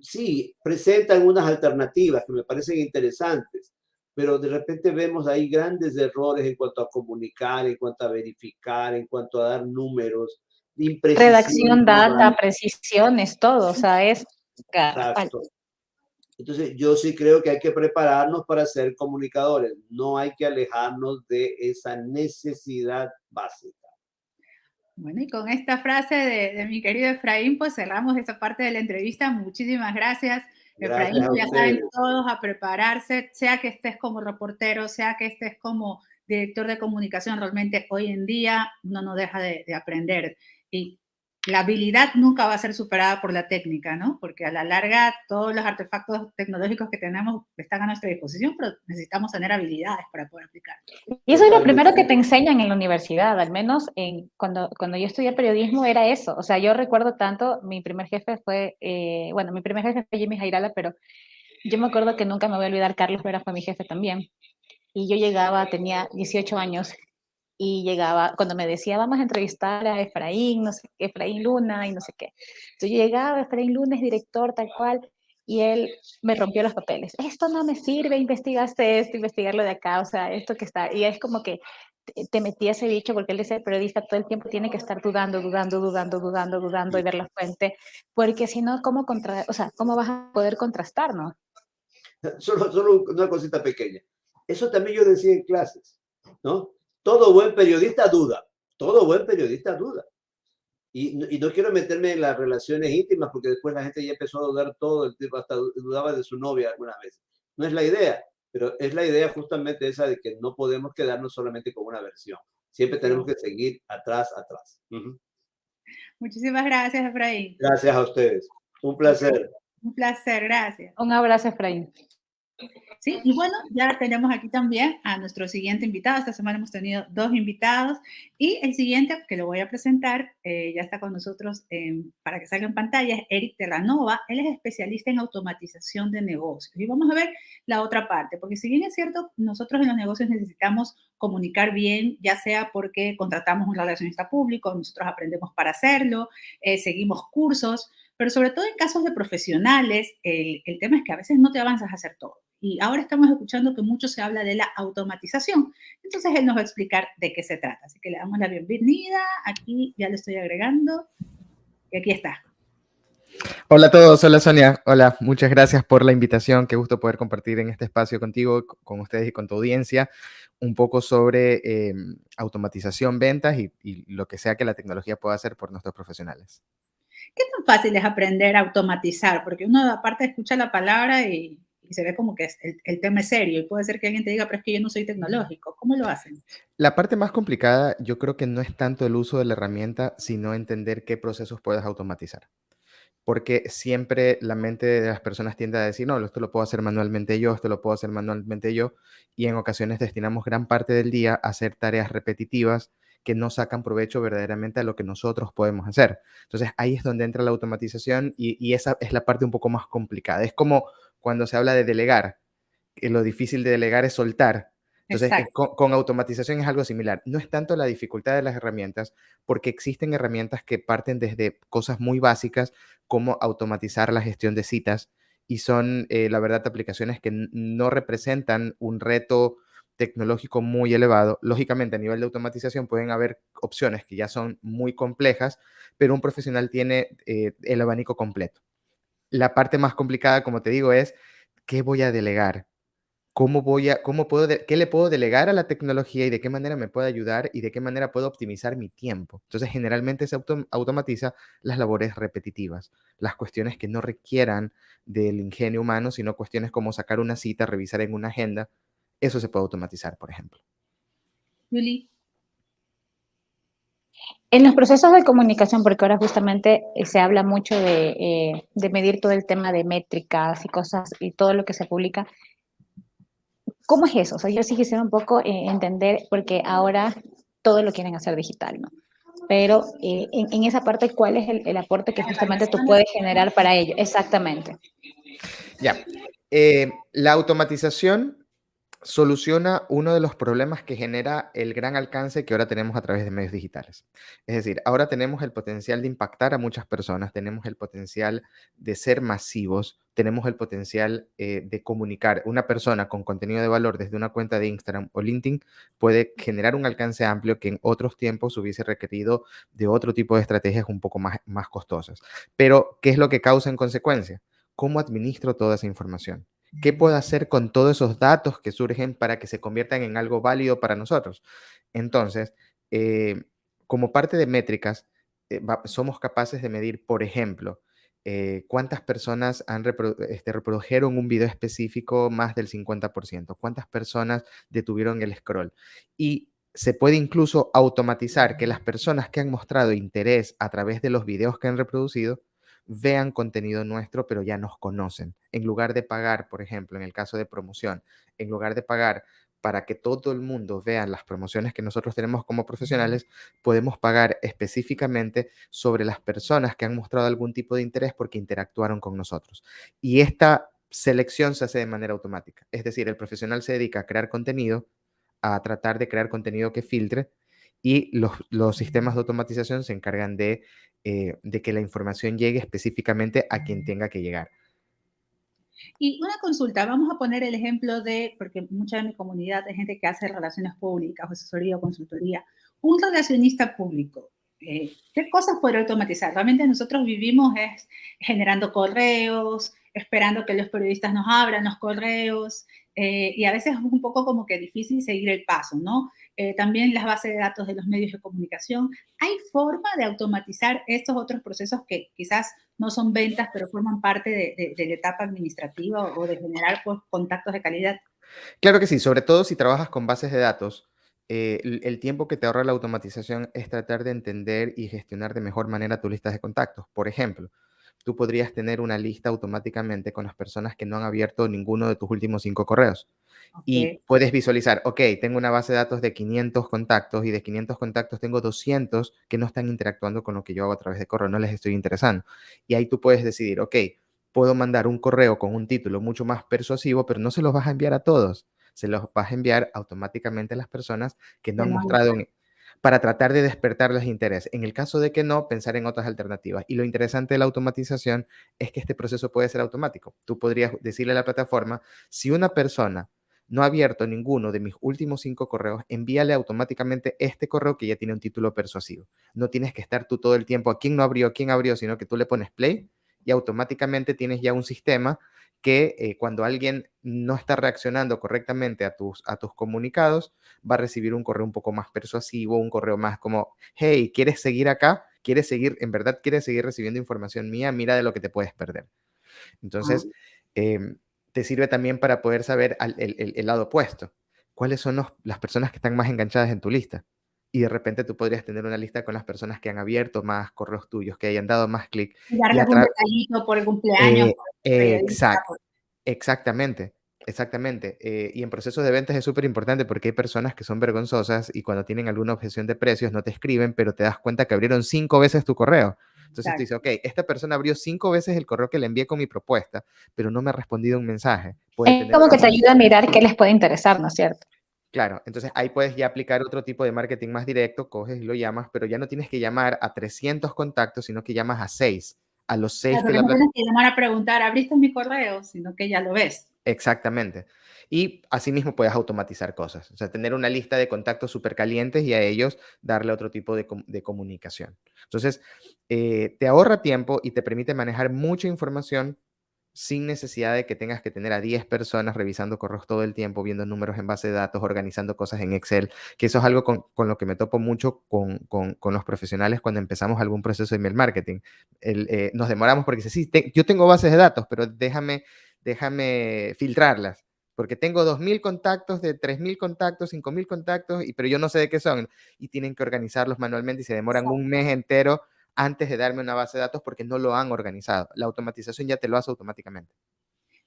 Speaker 2: sí, presentan unas alternativas que me parecen interesantes, pero de repente vemos ahí grandes errores en cuanto a comunicar, en cuanto a verificar, en cuanto a dar números, imprecisión
Speaker 3: Redacción, data,
Speaker 2: total.
Speaker 3: precisiones, todo, o sea, es garrafal.
Speaker 2: Exacto. Entonces, yo sí creo que hay que prepararnos para ser comunicadores, no hay que alejarnos de esa necesidad básica.
Speaker 1: Bueno, y con esta frase de mi querido Efraín, pues cerramos esa parte de la entrevista. Muchísimas gracias,
Speaker 2: Gracias
Speaker 1: Efraín.
Speaker 2: a
Speaker 1: Ya saben
Speaker 2: ustedes.
Speaker 1: todos a prepararse, sea que estés como reportero, sea que estés como director de comunicación. Realmente hoy en día uno no deja de aprender. Y la habilidad nunca va a ser superada por la técnica, ¿no? Porque a la larga todos los artefactos tecnológicos que tenemos están a nuestra disposición, pero necesitamos tener habilidades para poder aplicarlos.
Speaker 3: Y eso es lo
Speaker 2: Totalmente.
Speaker 3: primero que te enseñan en la universidad, al menos cuando yo estudié periodismo era eso. O sea, yo recuerdo tanto, mi primer jefe fue, bueno, mi primer jefe fue Jimmy Jairala, pero yo me acuerdo que nunca me voy a olvidar, Carlos Vera fue mi jefe también. Y yo llegaba, tenía 18 años, y llegaba, cuando me decía, vamos a entrevistar a Efraín, no sé qué, Efraín Luna y no sé qué. Entonces yo llegaba, Efraín Luna es director, tal cual, y él me rompió los papeles. Esto no me sirve, investigaste esto, investigarlo de acá, o sea, esto que está. Y es como que te metía ese bicho porque él dice, el periodista todo el tiempo tiene que estar dudando y ver la fuente, porque si no, o sea, ¿cómo vas a poder contrastar, no?
Speaker 2: Solo una cosita pequeña. Eso también yo decía en clases, ¿no? Todo buen periodista duda, todo buen periodista duda. Y no quiero meterme en las relaciones íntimas porque después la gente ya empezó a dudar todo, el tipo hasta dudaba de su novia algunas veces. No es la idea, pero es la idea justamente esa de que no podemos quedarnos solamente con una versión. Siempre tenemos que seguir atrás.
Speaker 1: Muchísimas gracias, Efraín.
Speaker 2: Gracias a ustedes. Un placer.
Speaker 1: Un placer, gracias.
Speaker 3: Un abrazo, Efraín.
Speaker 1: Sí, y bueno, ya tenemos aquí también a nuestro siguiente invitado. Esta semana hemos tenido 2 invitados y el siguiente que lo voy a presentar ya está con nosotros para que salga en pantalla, es Eric Terranova. Él es especialista en automatización de negocios. Y vamos a ver la otra parte, porque si bien es cierto, nosotros en los negocios necesitamos comunicar bien, ya sea porque contratamos un relacionista público, nosotros aprendemos para hacerlo, seguimos cursos, pero sobre todo en casos de profesionales, el tema es que a veces no te avanzas a hacer todo. Y ahora estamos escuchando que mucho se habla de la automatización. Entonces él nos va a explicar de qué se trata. Así que le damos la bienvenida. Aquí ya lo estoy agregando. Y aquí está.
Speaker 4: Hola a todos, hola Sonia, hola, muchas gracias por la invitación, qué gusto poder compartir en este espacio contigo, con ustedes y con tu audiencia, un poco sobre automatización, ventas y lo que sea que la tecnología pueda hacer por nuestros profesionales.
Speaker 1: ¿Qué tan fácil es aprender a automatizar? Porque uno aparte escucha la palabra y se ve como que el tema es serio y puede ser que alguien te diga, pero es que yo no soy tecnológico. ¿Cómo lo hacen?
Speaker 4: La parte más complicada yo creo que no es tanto el uso de la herramienta, sino entender qué procesos puedes automatizar. Porque siempre la mente de las personas tiende a decir, no, esto lo puedo hacer manualmente yo, esto lo puedo hacer manualmente yo, y en ocasiones destinamos gran parte del día a hacer tareas repetitivas que no sacan provecho verdaderamente a lo que nosotros podemos hacer. Entonces ahí es donde entra la automatización y esa es la parte un poco más complicada. Es como cuando se habla de delegar, que lo difícil de delegar es soltar. Entonces,
Speaker 1: Exacto.
Speaker 4: con automatización es algo similar. No es tanto la dificultad de las herramientas, porque existen herramientas que parten desde cosas muy básicas como automatizar la gestión de citas y son, la verdad, aplicaciones que no representan un reto tecnológico muy elevado. Lógicamente, a nivel de automatización pueden haber opciones que ya son muy complejas, pero un profesional tiene el abanico completo. La parte más complicada, como te digo, es qué voy a delegar. ¿Qué le puedo delegar a la tecnología y de qué manera me puede ayudar y de qué manera puedo optimizar mi tiempo? Entonces, generalmente se automatiza las labores repetitivas, las cuestiones que no requieran del ingenio humano, sino cuestiones como sacar una cita, revisar en una agenda. Eso se puede automatizar, por ejemplo.
Speaker 1: Julie,
Speaker 3: En los procesos de comunicación, porque ahora justamente se habla mucho de medir todo el tema de métricas y cosas y todo lo que se publica, ¿cómo es eso? O sea, yo sí quisiera un poco entender, porque ahora todo lo quieren hacer digital, ¿no? Pero en esa parte, ¿cuál es el aporte que
Speaker 1: la
Speaker 3: justamente tú
Speaker 1: evaluación de
Speaker 3: puedes generar para ello? Exactamente.
Speaker 4: Ya. La automatización soluciona uno de los problemas que genera el gran alcance que ahora tenemos a través de medios digitales. Es decir, ahora tenemos el potencial de impactar a muchas personas, tenemos el potencial de ser masivos, tenemos el potencial de comunicar. Una persona con contenido de valor desde una cuenta de Instagram o LinkedIn puede generar un alcance amplio que en otros tiempos hubiese requerido de otro tipo de estrategias un poco más costosas. Pero, ¿qué es lo que causa en consecuencia? ¿Cómo administro toda esa información? ¿Qué puedo hacer con todos esos datos que surgen para que se conviertan en algo válido para nosotros? Entonces, eh, como parte de métricas, somos capaces de medir, por ejemplo, cuántas personas reprodujeron un video específico más del 50%, cuántas personas detuvieron el scroll. Y se puede incluso automatizar que las personas que han mostrado interés a través de los videos que han reproducido vean contenido nuestro, pero ya nos conocen. En lugar de pagar, por ejemplo, en el caso de promoción, en lugar de pagar para que todo el mundo vea las promociones que nosotros tenemos como profesionales, podemos pagar específicamente sobre las personas que han mostrado algún tipo de interés porque interactuaron con nosotros. Y esta selección se hace de manera automática. Es decir, el profesional se dedica a crear contenido, a tratar de crear contenido que filtre y los sistemas de automatización se encargan de que la información llegue específicamente a quien tenga que llegar.
Speaker 1: y una consulta, vamos a poner el ejemplo de, porque mucha de mi comunidad es gente que hace relaciones públicas, o asesoría o consultoría, un relacionista público. ¿Qué cosas podría automatizar? Realmente nosotros vivimos es generando correos, esperando que los periodistas nos abran los correos, y a veces es un poco como que difícil seguir el paso, ¿no? También las bases de datos de los medios de comunicación. ¿Hay forma de automatizar estos otros procesos que quizás no son ventas, pero forman parte de la etapa administrativa o de generar pues, contactos de calidad?
Speaker 4: Claro que sí, sobre todo si trabajas con bases de datos, el tiempo que te ahorra la automatización es tratar de entender y gestionar de mejor manera tu lista de contactos. Por ejemplo, tú podrías tener una lista automáticamente con las personas que no han abierto ninguno de tus últimos 5 correos. Y
Speaker 1: Ok,
Speaker 4: puedes visualizar, ok, tengo una base de datos de 500 contactos y de 500 contactos tengo 200 que no están interactuando con lo que yo hago a través de correo, no les estoy interesando. Y ahí tú puedes decidir, ok, puedo mandar un correo con un título mucho más persuasivo, pero no se los vas a enviar a todos, se los vas a enviar automáticamente a las personas que no
Speaker 1: que
Speaker 4: han
Speaker 1: no,
Speaker 4: mostrado para tratar de despertarles interés. En el caso de que no, pensar en otras alternativas. Y lo interesante de la automatización es que este proceso puede ser automático. Tú podrías decirle a la plataforma, si una persona no ha abierto ninguno de mis últimos 5 correos, envíale automáticamente este correo que ya tiene un título persuasivo. No tienes que estar tú todo el tiempo a quién no abrió, quién abrió, sino que tú le pones play y automáticamente tienes ya un sistema que cuando alguien no está reaccionando correctamente a tus comunicados, va a recibir un correo un poco más persuasivo, un correo más como, hey, ¿quieres seguir acá? ¿Quieres seguir, en verdad quieres seguir recibiendo información mía? Mira de lo que te puedes perder.
Speaker 2: Ah,
Speaker 4: Entonces, te sirve también para poder saber el lado opuesto. ¿Cuáles son las personas que están más enganchadas en tu lista? Y de repente tú podrías tener una lista con las personas que han abierto más correos tuyos, que hayan dado más clic.
Speaker 1: Y
Speaker 4: Y
Speaker 1: darle
Speaker 4: a
Speaker 1: algún
Speaker 4: tra-
Speaker 1: detallito por el cumpleaños,
Speaker 4: eh,
Speaker 1: por el periodista.
Speaker 4: exact- exactamente, exactamente. Y en procesos de ventas es súper importante porque hay personas que son vergonzosas y cuando tienen alguna objeción de precios no te escriben, pero te das cuenta que abrieron 5 veces tu correo. Entonces tú
Speaker 1: Exacto.
Speaker 4: dices, ok, esta persona abrió 5 veces el correo que le envié con mi propuesta, pero no me ha respondido un mensaje. Puede
Speaker 3: Es
Speaker 4: tener
Speaker 3: como
Speaker 4: una
Speaker 3: que te
Speaker 4: razón.
Speaker 3: ayuda a mirar qué les puede interesar, ¿no es cierto?
Speaker 4: Claro, entonces ahí puedes ya aplicar otro tipo de marketing más directo, coges y lo llamas, pero ya no tienes que llamar a 300 contactos, sino que llamas a 6, a los 6
Speaker 1: Claro,
Speaker 4: que
Speaker 1: porque
Speaker 4: la
Speaker 1: no
Speaker 4: plataforma.
Speaker 1: tienes que llamar a preguntar, ¿abriste mi correo? Sino que ya lo ves.
Speaker 4: Exactamente. Y asimismo puedes automatizar cosas, o sea, tener una lista de contactos súper calientes y a ellos darle otro tipo de comunicación. Entonces, te ahorra tiempo y te permite manejar mucha información sin necesidad de que tengas que tener a 10 personas revisando correos todo el tiempo, viendo números en base de datos, organizando cosas en Excel, que eso es algo con lo que me topo mucho con los profesionales cuando empezamos algún proceso de email marketing. Nos demoramos porque dice, sí, yo tengo bases de datos, pero déjame filtrarlas, porque tengo 2.000 contactos, de 3.000 contactos, 5.000 contactos, pero yo no sé de qué son, y tienen que organizarlos manualmente y se demoran un mes entero antes de darme una base de datos porque no lo han organizado. La automatización ya te lo hace automáticamente.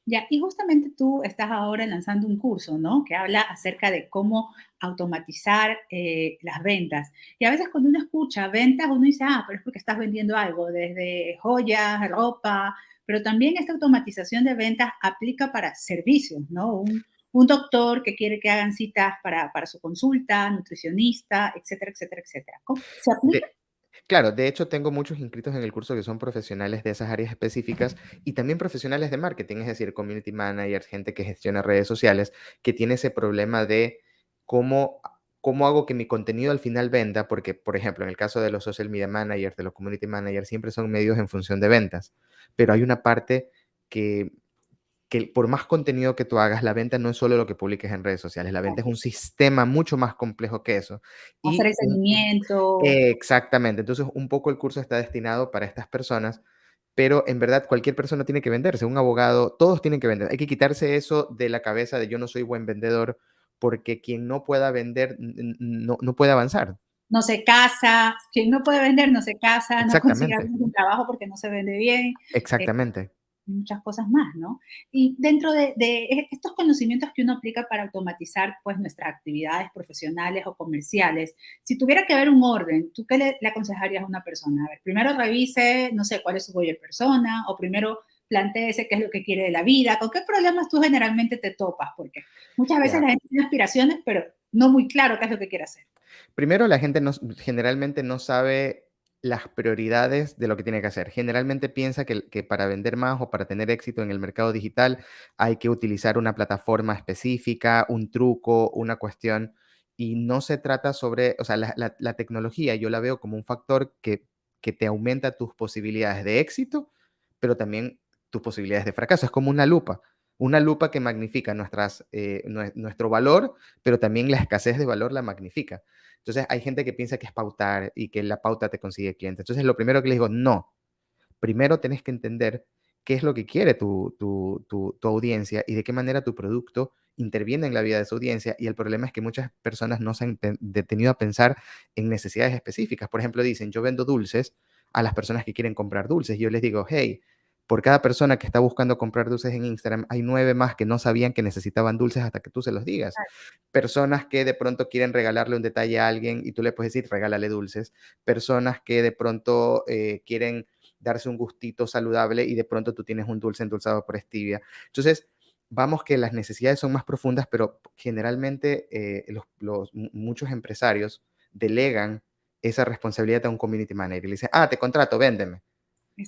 Speaker 1: Ya, y justamente tú estás ahora lanzando un curso, ¿no? Que habla acerca de cómo automatizar las ventas. Y a veces cuando uno escucha ventas, uno dice, ah, pero es porque estás vendiendo algo, desde joyas, ropa, pero también esta automatización de ventas aplica para servicios, ¿no? Un doctor que quiere que hagan citas para su consulta, nutricionista, etcétera, etcétera, etcétera. ¿Cómo se aplica?
Speaker 4: De, claro, de hecho tengo muchos inscritos en el curso que son profesionales de esas áreas específicas y también profesionales de marketing, es decir, community managers, gente que gestiona redes sociales, que tiene ese problema de cómo, cómo hago que mi contenido al final venda, porque, por ejemplo, en el caso de los social media managers, de los community managers, siempre son medios en función de ventas, pero hay una parte que por más contenido que tú hagas, la venta no es solo lo que publiques en redes sociales, la venta es un sistema mucho más complejo que eso.
Speaker 1: Hacer el
Speaker 4: Y
Speaker 1: seguimiento.
Speaker 4: exactamente, entonces un poco el curso está destinado para estas personas, pero en verdad cualquier persona tiene que venderse, un abogado, todos tienen que vender. Hay que quitarse eso de la cabeza de yo no soy buen vendedor, porque quien no pueda vender no puede avanzar.
Speaker 1: No se casa, quien no puede vender no se casa, no consigue
Speaker 4: Exactamente,
Speaker 1: algún trabajo porque no se vende bien, eh,
Speaker 4: exactamente.
Speaker 1: muchas cosas más, ¿no? Y dentro de estos conocimientos que uno aplica para automatizar pues nuestras actividades profesionales o comerciales, si tuviera que haber un orden, ¿tú qué le aconsejarías a una persona? A ver, primero revise, no sé, cuál es su buyer persona, o primero planteese qué es lo que quiere de la vida, con qué problemas tú generalmente te topas, porque muchas veces
Speaker 4: Ya.
Speaker 1: la gente tiene aspiraciones, pero no muy claro qué es lo que quiere hacer.
Speaker 4: Primero, la gente generalmente no sabe las prioridades de lo que tiene que hacer. Generalmente piensa que para vender más o para tener éxito en el mercado digital hay que utilizar una plataforma específica, un truco, una cuestión. Y no se trata sobre, o sea, la tecnología yo la veo como un factor que te aumenta tus posibilidades de éxito, pero también tus posibilidades de fracaso. Es como una lupa que magnifica nuestro valor, pero también la escasez de valor la magnifica. Entonces hay gente que piensa que es pautar y que la pauta te consigue clientes. Entonces lo primero que les digo, no. Primero tenés que entender qué es lo que quiere tu audiencia y de qué manera tu producto interviene en la vida de su audiencia. Y el problema es que muchas personas no se han detenido a pensar en necesidades específicas. Por ejemplo, dicen, yo vendo dulces a las personas que quieren comprar dulces. Y yo les digo, hey, por cada persona que está buscando comprar dulces en Instagram, hay 9 más que no sabían que necesitaban dulces hasta que tú se los digas. Personas que de pronto quieren regalarle un detalle a alguien y tú le puedes decir, regálale dulces. Personas que de pronto quieren darse un gustito saludable y de pronto tú tienes un dulce endulzado por stevia. Entonces, vamos que las necesidades son más profundas, pero generalmente muchos empresarios delegan esa responsabilidad a un community manager y le dicen, ah, te contrato, véndeme.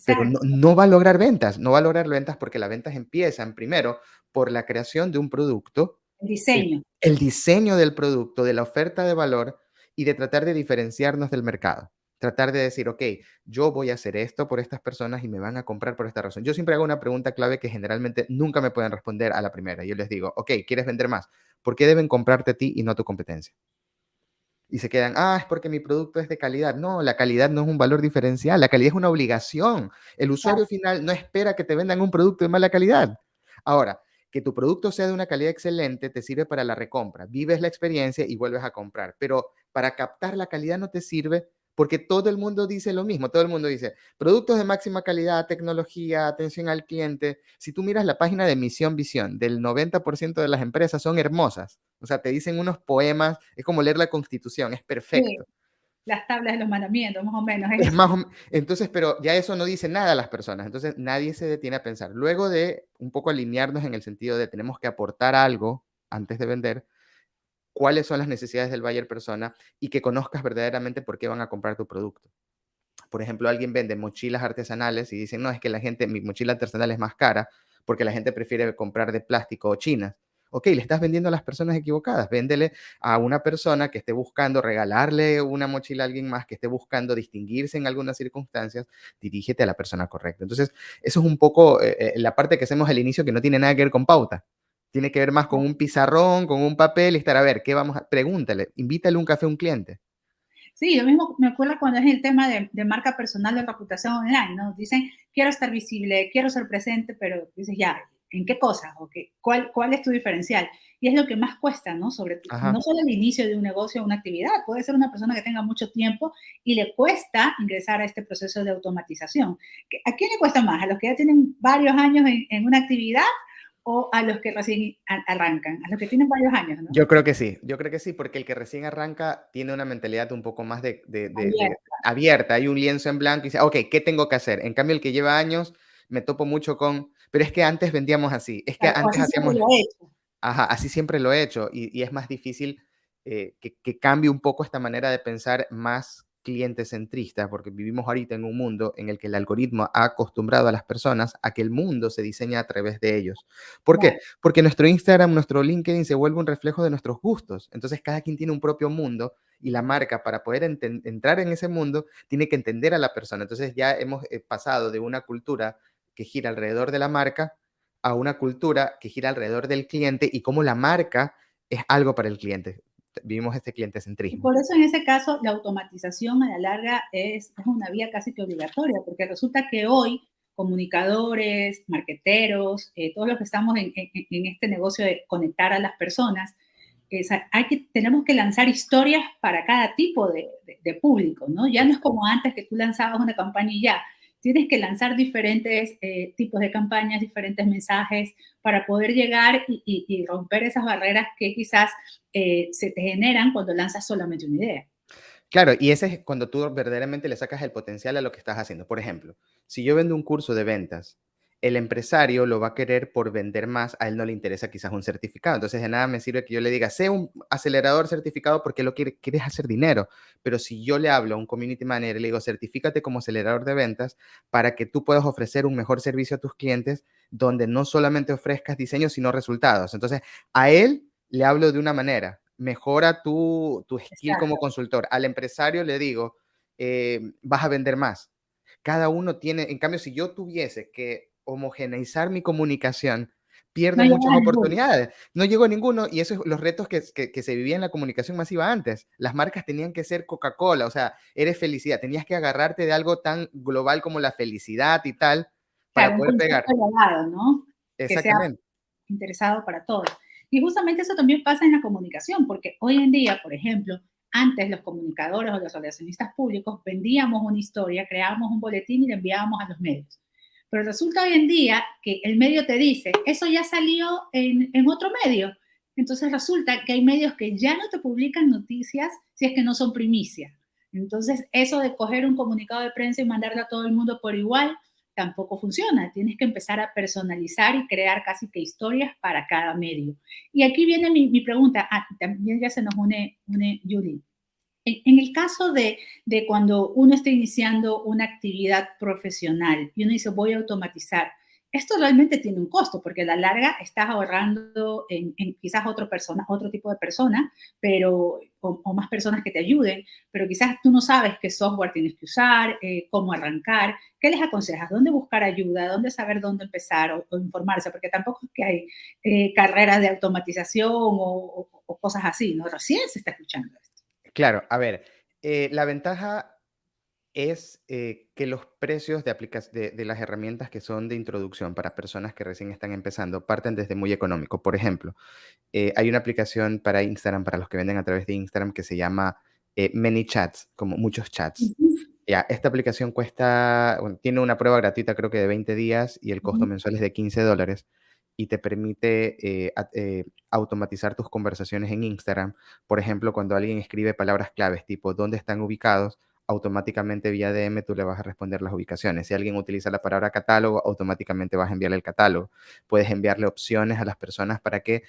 Speaker 4: Pero no,
Speaker 1: Exacto,
Speaker 4: no va a lograr ventas, no va a lograr ventas porque las ventas empiezan primero por la creación de un producto,
Speaker 1: el diseño.
Speaker 4: el diseño del producto, de la oferta de valor y de tratar de diferenciarnos del mercado. Tratar de decir, ok, yo voy a hacer esto por estas personas y me van a comprar por esta razón. Yo siempre hago una pregunta clave que generalmente nunca me pueden responder a la primera. Yo les digo, ok, ¿quieres vender más? ¿Por qué deben comprarte a ti y no a tu competencia? Y se quedan, es porque mi producto es de calidad. No, la calidad no es un valor diferencial, la calidad es una obligación. El usuario final no espera que te vendan un producto de mala calidad. Ahora, que tu producto sea de una calidad excelente te sirve para la recompra. Vives la experiencia y vuelves a comprar. Pero para captar la calidad no te sirve porque todo el mundo dice lo mismo. Todo el mundo dice, productos de máxima calidad, tecnología, atención al cliente. Si tú miras la página de Misión Visión, del 90% de las empresas son hermosas. O sea, te dicen unos poemas, es como leer la Constitución, es
Speaker 1: Sí,
Speaker 4: perfecto.
Speaker 1: las tablas de los mandamientos, más o menos.
Speaker 4: Es más entonces, pero ya eso no dice nada a las personas, entonces nadie se detiene a pensar. Luego de un poco alinearnos en el sentido de tenemos que aportar algo antes de vender, cuáles son las necesidades del buyer persona y que conozcas verdaderamente por qué van a comprar tu producto. Por ejemplo, alguien vende mochilas artesanales y dicen, no, es que mi mochila artesanal es más cara porque la gente prefiere comprar de plástico o chinas. Ok, le estás vendiendo a las personas equivocadas. Véndele a una persona que esté buscando regalarle una mochila a alguien más, que esté buscando distinguirse en algunas circunstancias, dirígete a la persona correcta. Entonces, eso es un poco la parte que hacemos al inicio que no tiene nada que ver con pauta. Tiene que ver más con un pizarrón, con un papel y estar a ver, ¿qué vamos a? Pregúntale, invítale un café a un cliente.
Speaker 1: Sí, yo mismo me acuerdo cuando es el tema de marca personal, de reputación online, ¿no? Dicen, quiero estar visible, quiero ser presente, pero dices, ya, ¿en qué cosa? ¿O qué? ¿Cuál es tu diferencial? Y es lo que más cuesta, ¿no? No
Speaker 4: Ajá.
Speaker 1: solo el inicio de un negocio o una actividad, puede ser una persona que tenga mucho tiempo y le cuesta ingresar a este proceso de automatización. ¿A quién le cuesta más? ¿A los que ya tienen varios años en una actividad o a los que recién arrancan? A los que tienen varios años, ¿no?
Speaker 4: Yo creo que sí, porque el que recién arranca tiene una mentalidad un poco más
Speaker 1: Abierta.
Speaker 4: abierta, hay un lienzo en blanco y dice, ok, ¿qué tengo que hacer? En cambio, el que lleva años, me topo mucho con, pero es que antes vendíamos así, es que
Speaker 1: O
Speaker 4: antes
Speaker 1: así siempre
Speaker 4: hacíamos,
Speaker 1: lo he hecho.
Speaker 4: ajá, así siempre lo he hecho y es más difícil que cambie un poco esta manera de pensar más cliente centrista, porque vivimos ahorita en un mundo en el que el algoritmo ha acostumbrado a las personas a que el mundo se diseña a través de ellos. ¿Por qué?
Speaker 1: Claro.
Speaker 4: Porque nuestro Instagram, nuestro LinkedIn se vuelve un reflejo de nuestros gustos. Entonces, cada quien tiene un propio mundo y la marca, para poder entrar en ese mundo, tiene que entender a la persona. Entonces, ya hemos pasado de una cultura que gira alrededor de la marca a una cultura que gira alrededor del cliente y cómo la marca es algo para el cliente. Vivimos este
Speaker 1: Y
Speaker 4: clientecentrismo.
Speaker 1: por eso en ese caso la automatización a la larga es una vía casi que obligatoria, porque resulta que hoy comunicadores, marqueteros, todos los que estamos en este negocio de conectar a las personas, tenemos que lanzar historias para cada tipo de público, ¿no? Ya no es como antes que tú lanzabas una campaña y ya. Tienes que lanzar diferentes tipos de campañas, diferentes mensajes para poder llegar y romper esas barreras que quizás se te generan cuando lanzas solamente una idea.
Speaker 4: Claro, y ese es cuando tú verdaderamente le sacas el potencial a lo que estás haciendo. Por ejemplo, si yo vendo un curso de ventas, el empresario lo va a querer por vender más, a él no le interesa quizás un certificado. Entonces, de nada me sirve que yo le diga, sé un acelerador certificado porque quieres hacer dinero. Pero si yo le hablo a un community manager y le digo, certifícate como acelerador de ventas para que tú puedas ofrecer un mejor servicio a tus clientes donde no solamente ofrezcas diseño, sino resultados. Entonces, a él le hablo de una manera, mejora tu skill como
Speaker 1: Exacto.
Speaker 4: consultor. Al empresario le digo, vas a vender más. Cada uno tiene, en cambio, si yo tuviese que homogeneizar mi comunicación,
Speaker 1: No
Speaker 4: pierdo
Speaker 1: llegas
Speaker 4: muchas
Speaker 1: a ninguno.
Speaker 4: oportunidades. No llego a ninguno y esos son los retos que se vivían en la comunicación masiva antes. Las marcas tenían que ser Coca-Cola, o sea, eres felicidad. Tenías que agarrarte de algo tan global como la felicidad y tal para
Speaker 1: Claro, un
Speaker 4: poder
Speaker 1: concepto
Speaker 4: pegar.
Speaker 1: elevado, ¿no? Que sea
Speaker 4: Exactamente.
Speaker 1: interesado para todos. Y justamente eso también pasa en la comunicación, porque hoy en día, por ejemplo, antes los comunicadores o los relacionistas públicos vendíamos una historia, creábamos un boletín y lo enviábamos a los medios. Pero resulta hoy en día que el medio te dice, eso ya salió en otro medio. Entonces resulta que hay medios que ya no te publican noticias si es que no son primicia. Entonces, eso de coger un comunicado de prensa y mandarlo a todo el mundo por igual, tampoco funciona. Tienes que empezar a personalizar y crear casi que historias para cada medio. Y aquí viene mi pregunta. También ya se nos une Julie. En el caso de cuando uno está iniciando una actividad profesional y uno dice voy a automatizar, esto realmente tiene un costo, porque a la larga estás ahorrando en quizás otro tipo de persona, pero, o más personas que te ayuden, pero quizás tú no sabes qué software tienes que usar, cómo arrancar. ¿Qué les aconsejas? ¿Dónde buscar ayuda? ¿Dónde saber dónde empezar o informarse? Porque tampoco es que hay carreras de automatización o cosas así, ¿no? Recién se está escuchando esto.
Speaker 4: Claro, a ver, la ventaja es que los precios de las herramientas que son de introducción para personas que recién están empezando parten desde muy económico. Por ejemplo, hay una aplicación para Instagram, para los que venden a través de Instagram, que se llama ManyChats, como muchos chats.
Speaker 1: Ujú,
Speaker 4: Ya, esta aplicación cuesta, bueno, tiene una prueba gratuita creo que de 20 días y el costo
Speaker 1: ujú.
Speaker 4: mensual es de $15 y te permite automatizar tus conversaciones en Instagram. Por ejemplo, cuando alguien escribe palabras claves tipo ¿dónde están ubicados? Automáticamente vía DM tú le vas a responder las ubicaciones. Si alguien utiliza la palabra catálogo, automáticamente vas a enviarle el catálogo. Puedes enviarle opciones a las personas para que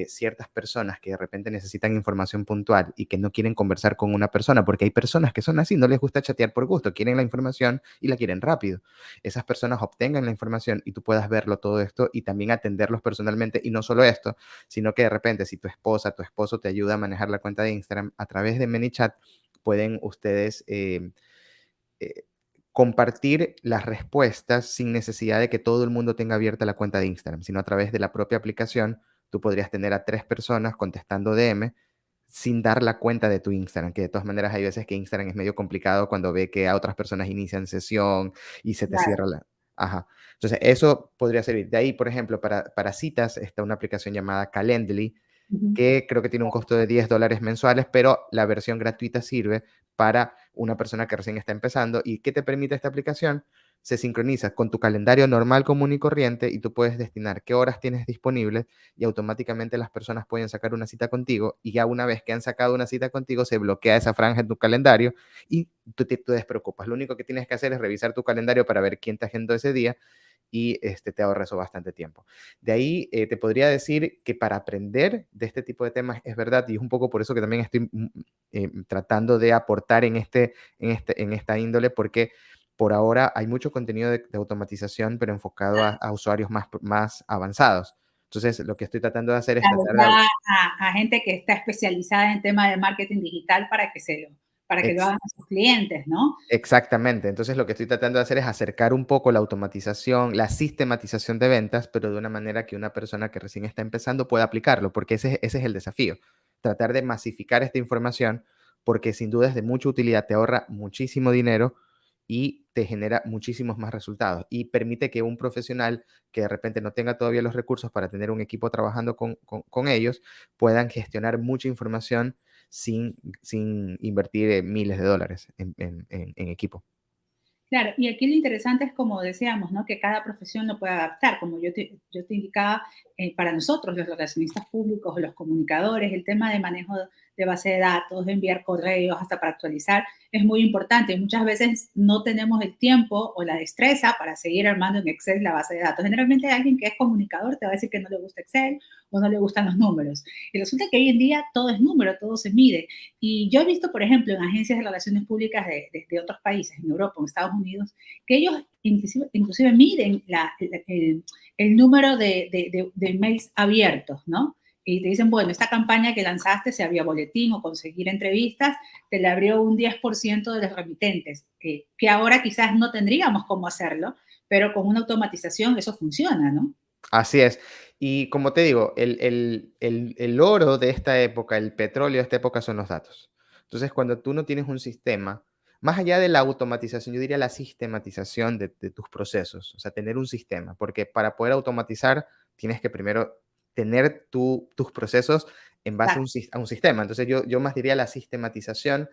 Speaker 4: ciertas personas que de repente necesitan información puntual y que no quieren conversar con una persona, porque hay personas que son así, no les gusta chatear por gusto, quieren la información y la quieren rápido. Esas personas obtengan la información y tú puedas verlo todo esto y también atenderlos personalmente. Y no solo esto, sino que de repente si tu esposa, tu esposo te ayuda a manejar la cuenta de Instagram a través de ManyChat, pueden ustedes eh, compartir las respuestas sin necesidad de que todo el mundo tenga abierta la cuenta de Instagram, sino a través de la propia aplicación. Tú podrías tener a 3 personas contestando DM sin dar la cuenta de tu Instagram, que de todas maneras hay veces que Instagram es medio complicado cuando ve que a otras personas inician sesión y se te
Speaker 1: Claro.
Speaker 4: cierra la... Ajá. Entonces, eso podría servir. De ahí, por ejemplo, para citas está una aplicación llamada Calendly,
Speaker 1: Ujú.
Speaker 4: que creo que tiene un costo de $10 mensuales, pero la versión gratuita sirve para una persona que recién está empezando. ¿Y qué te permite esta aplicación? Se sincroniza con tu calendario normal, común y corriente y tú puedes destinar qué horas tienes disponibles y automáticamente las personas pueden sacar una cita contigo y ya una vez que han sacado una cita contigo se bloquea esa franja en tu calendario y tú te despreocupas. Lo único que tienes que hacer es revisar tu calendario para ver quién te agendó ese día y te ahorra eso bastante tiempo. De ahí te podría decir que para aprender de este tipo de temas es verdad, y es un poco por eso que también estoy tratando de aportar en esta índole, porque por ahora hay mucho contenido de automatización, pero enfocado a usuarios más avanzados. Entonces, lo que estoy tratando de hacer es
Speaker 1: Claro,
Speaker 4: tratar de...
Speaker 1: ya a gente que está especializada en tema de marketing digital para que lo hagan a sus clientes, ¿no?
Speaker 4: Exactamente. Entonces, lo que estoy tratando de hacer es acercar un poco la automatización, la sistematización de ventas, pero de una manera que una persona que recién está empezando pueda aplicarlo, porque ese es el desafío. Tratar de masificar esta información, porque sin duda es de mucha utilidad, te ahorra muchísimo dinero y te genera muchísimos más resultados. Y permite que un profesional que de repente no tenga todavía los recursos para tener un equipo trabajando con ellos, puedan gestionar mucha información sin invertir miles de dólares en equipo.
Speaker 1: Claro, y aquí lo interesante es, como decíamos, ¿no? Que cada profesión lo puede adaptar. Como yo te indicaba, para nosotros, los relacionistas públicos, los comunicadores, el tema de manejo de base de datos, de enviar correos, hasta para actualizar, es muy importante. Muchas veces no tenemos el tiempo o la destreza para seguir armando en Excel la base de datos. Generalmente alguien que es comunicador te va a decir que no le gusta Excel o no le gustan los números. Y resulta que hoy en día todo es número, todo se mide. Y yo he visto, por ejemplo, en agencias de relaciones públicas de otros países, en Europa, en Estados Unidos, que ellos inclusive miden el número de mails abiertos, ¿no? Y te dicen, bueno, esta campaña que lanzaste, si había boletín o conseguir entrevistas, te le abrió un 10% de los remitentes, que ahora quizás no tendríamos cómo hacerlo, pero con una automatización eso funciona, ¿no?
Speaker 4: Así es. Y como te digo, el oro de esta época, el petróleo de esta época son los datos. Entonces, cuando tú no tienes un sistema, más allá de la automatización, yo diría la sistematización de tus procesos, o sea, tener un sistema, porque para poder automatizar tienes que primero tener tus procesos en base a
Speaker 1: Exacto.
Speaker 4: a un sistema. Entonces, yo más diría la sistematización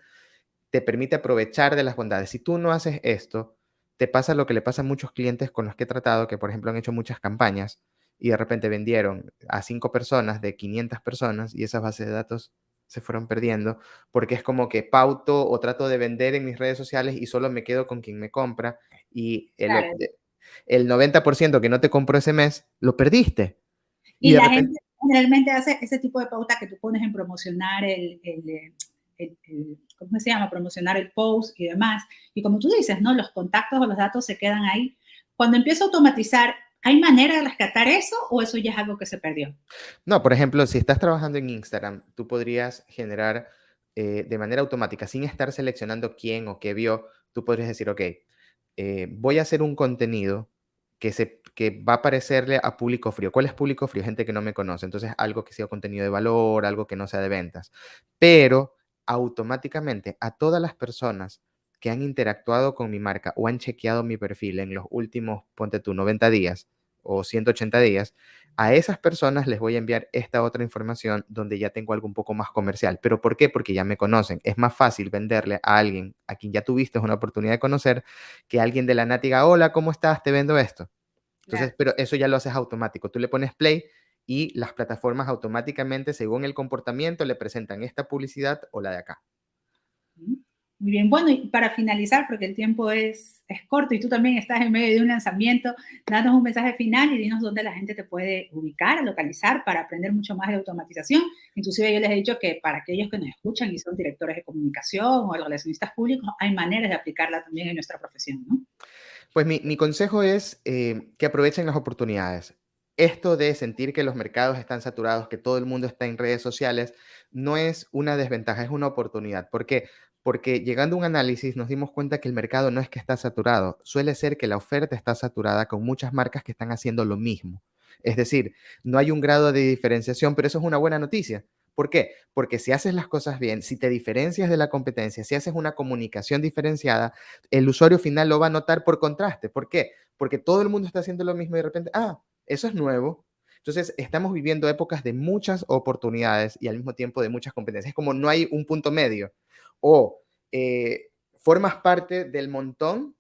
Speaker 4: te permite aprovechar de las bondades. Si tú no haces esto, te pasa lo que le pasa a muchos clientes con los que he tratado, que por ejemplo han hecho muchas campañas y de repente vendieron a 5 personas de 500 personas y esas bases de datos se fueron perdiendo porque es como que pauto o trato de vender en mis redes sociales y solo me quedo con quien me compra y
Speaker 1: Claro.
Speaker 4: el 90% que no te compró ese mes, lo perdiste. Y
Speaker 1: Y
Speaker 4: de
Speaker 1: la
Speaker 4: repente,
Speaker 1: gente generalmente hace ese tipo de pauta que tú pones en promocionar ¿cómo se llama? Promocionar el post y demás. Y como tú dices, ¿no? Los contactos o los datos se quedan ahí. Cuando empiezo a automatizar, ¿hay manera de rescatar eso o eso ya es algo que se perdió?
Speaker 4: No, por ejemplo, si estás trabajando en Instagram, tú podrías generar de manera automática, sin estar seleccionando quién o qué vio, tú podrías decir, ok, voy a hacer un contenido que va a aparecerle a público frío. ¿Cuál es público frío? Gente que no me conoce. Entonces, algo que sea contenido de valor, algo que no sea de ventas. Pero automáticamente a todas las personas que han interactuado con mi marca o han chequeado mi perfil en los últimos, ponte tú, 90 días o 180 días, a esas personas les voy a enviar esta otra información donde ya tengo algo un poco más comercial. ¿Pero por qué? Porque ya me conocen. Es más fácil venderle a alguien a quien ya tuviste una oportunidad de conocer que alguien de la nata diga, hola, ¿cómo estás? Te vendo esto. Entonces, pero eso ya lo haces automático. Tú le pones play y las plataformas automáticamente, según el comportamiento, le presentan esta publicidad o la de acá.
Speaker 1: Muy bien, bueno, y para finalizar, porque el tiempo es corto y tú también estás en medio de un lanzamiento, danos un mensaje final y dinos dónde la gente te puede ubicar, localizar para aprender mucho más de automatización. Inclusive yo les he dicho que para aquellos que nos escuchan y son directores de comunicación o relacionistas públicos, hay maneras de aplicarla también en nuestra profesión, ¿no?
Speaker 4: Pues mi consejo es que aprovechen las oportunidades. Esto de sentir que los mercados están saturados, que todo el mundo está en redes sociales, no es una desventaja, es una oportunidad. ¿Por qué? Porque llegando a un análisis nos dimos cuenta que el mercado no es que está saturado, suele ser que la oferta está saturada con muchas marcas que están haciendo lo mismo. Es decir, no hay un grado de diferenciación, pero eso es una buena noticia. ¿Por qué? Porque si haces las cosas bien, si te diferencias de la competencia, si haces una comunicación diferenciada, el usuario final lo va a notar por contraste. ¿Por qué? Porque todo el mundo está haciendo lo mismo y de repente, eso es nuevo. Entonces, estamos viviendo épocas de muchas oportunidades y al mismo tiempo de muchas competencias. Es como no hay un punto medio. O formas parte del montón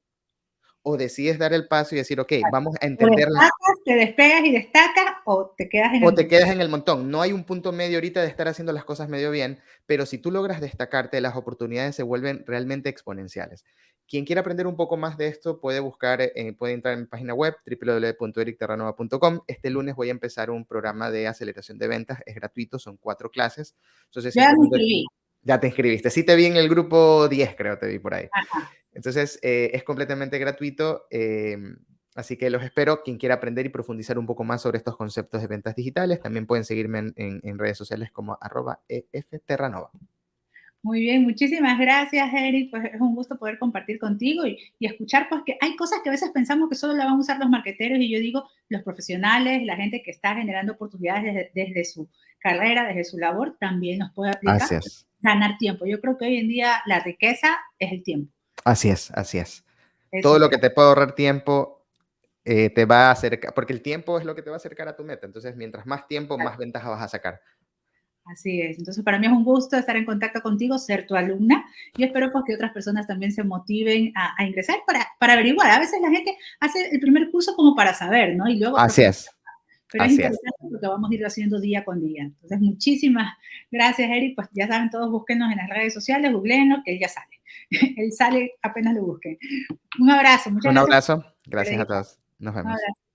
Speaker 4: o decides dar el paso y decir, ok, vamos a
Speaker 1: O
Speaker 4: entender las...
Speaker 1: destacas, te despegas y destacas o te quedas en el
Speaker 4: O te
Speaker 1: montón.
Speaker 4: quedas en el montón. No hay un punto medio ahorita de estar haciendo las cosas medio bien, pero si tú logras destacarte, las oportunidades se vuelven realmente exponenciales. Quien quiera aprender un poco más de esto puede buscar, puede entrar en mi página web www.ericterranova.com. Este lunes voy a empezar un programa de aceleración de ventas, es gratuito, son 4 clases. Entonces
Speaker 1: Ya me
Speaker 4: simplemente
Speaker 1: inscribí.
Speaker 4: ya te inscribiste. Sí te vi en el grupo 10, creo, te vi por ahí.
Speaker 1: Ajá.
Speaker 4: Entonces es completamente gratuito. Así que los espero. Quien quiera aprender y profundizar un poco más sobre estos conceptos de ventas digitales, también pueden seguirme en redes sociales como @efterranova.
Speaker 1: Muy bien, muchísimas gracias, Eric. Pues es un gusto poder compartir contigo y escuchar, pues que hay cosas que a veces pensamos que solo la van a usar los marqueteros y yo digo, los profesionales, la gente que está generando oportunidades desde su carrera, desde su labor, también nos puede aplicar
Speaker 4: Así es.
Speaker 1: ganar tiempo. Yo creo que hoy en día la riqueza es el tiempo.
Speaker 4: Así es, así es.
Speaker 1: Eso
Speaker 4: Todo lo
Speaker 1: es.
Speaker 4: que te puede ahorrar tiempo te va a acercar, porque el tiempo es lo que te va a acercar a tu meta. Entonces, mientras más tiempo, más ventaja vas a sacar.
Speaker 1: Así es. Entonces, para mí es un gusto estar en contacto contigo, ser tu alumna y espero pues, que otras personas también se motiven a ingresar para averiguar. A veces la gente hace el primer curso como para saber, ¿no? Y luego
Speaker 4: Así es.
Speaker 1: pero es
Speaker 4: Así es.
Speaker 1: interesante porque vamos a irlo haciendo día con día. Entonces, muchísimas gracias, Eric. Pues ya saben, todos búsquenos en las redes sociales, googleenlo, que él ya sale. Él sale apenas lo busquen. Un abrazo, muchas
Speaker 4: Un
Speaker 1: gracias.
Speaker 4: abrazo. Gracias a todos. Nos
Speaker 1: Un
Speaker 4: vemos.
Speaker 1: abrazo.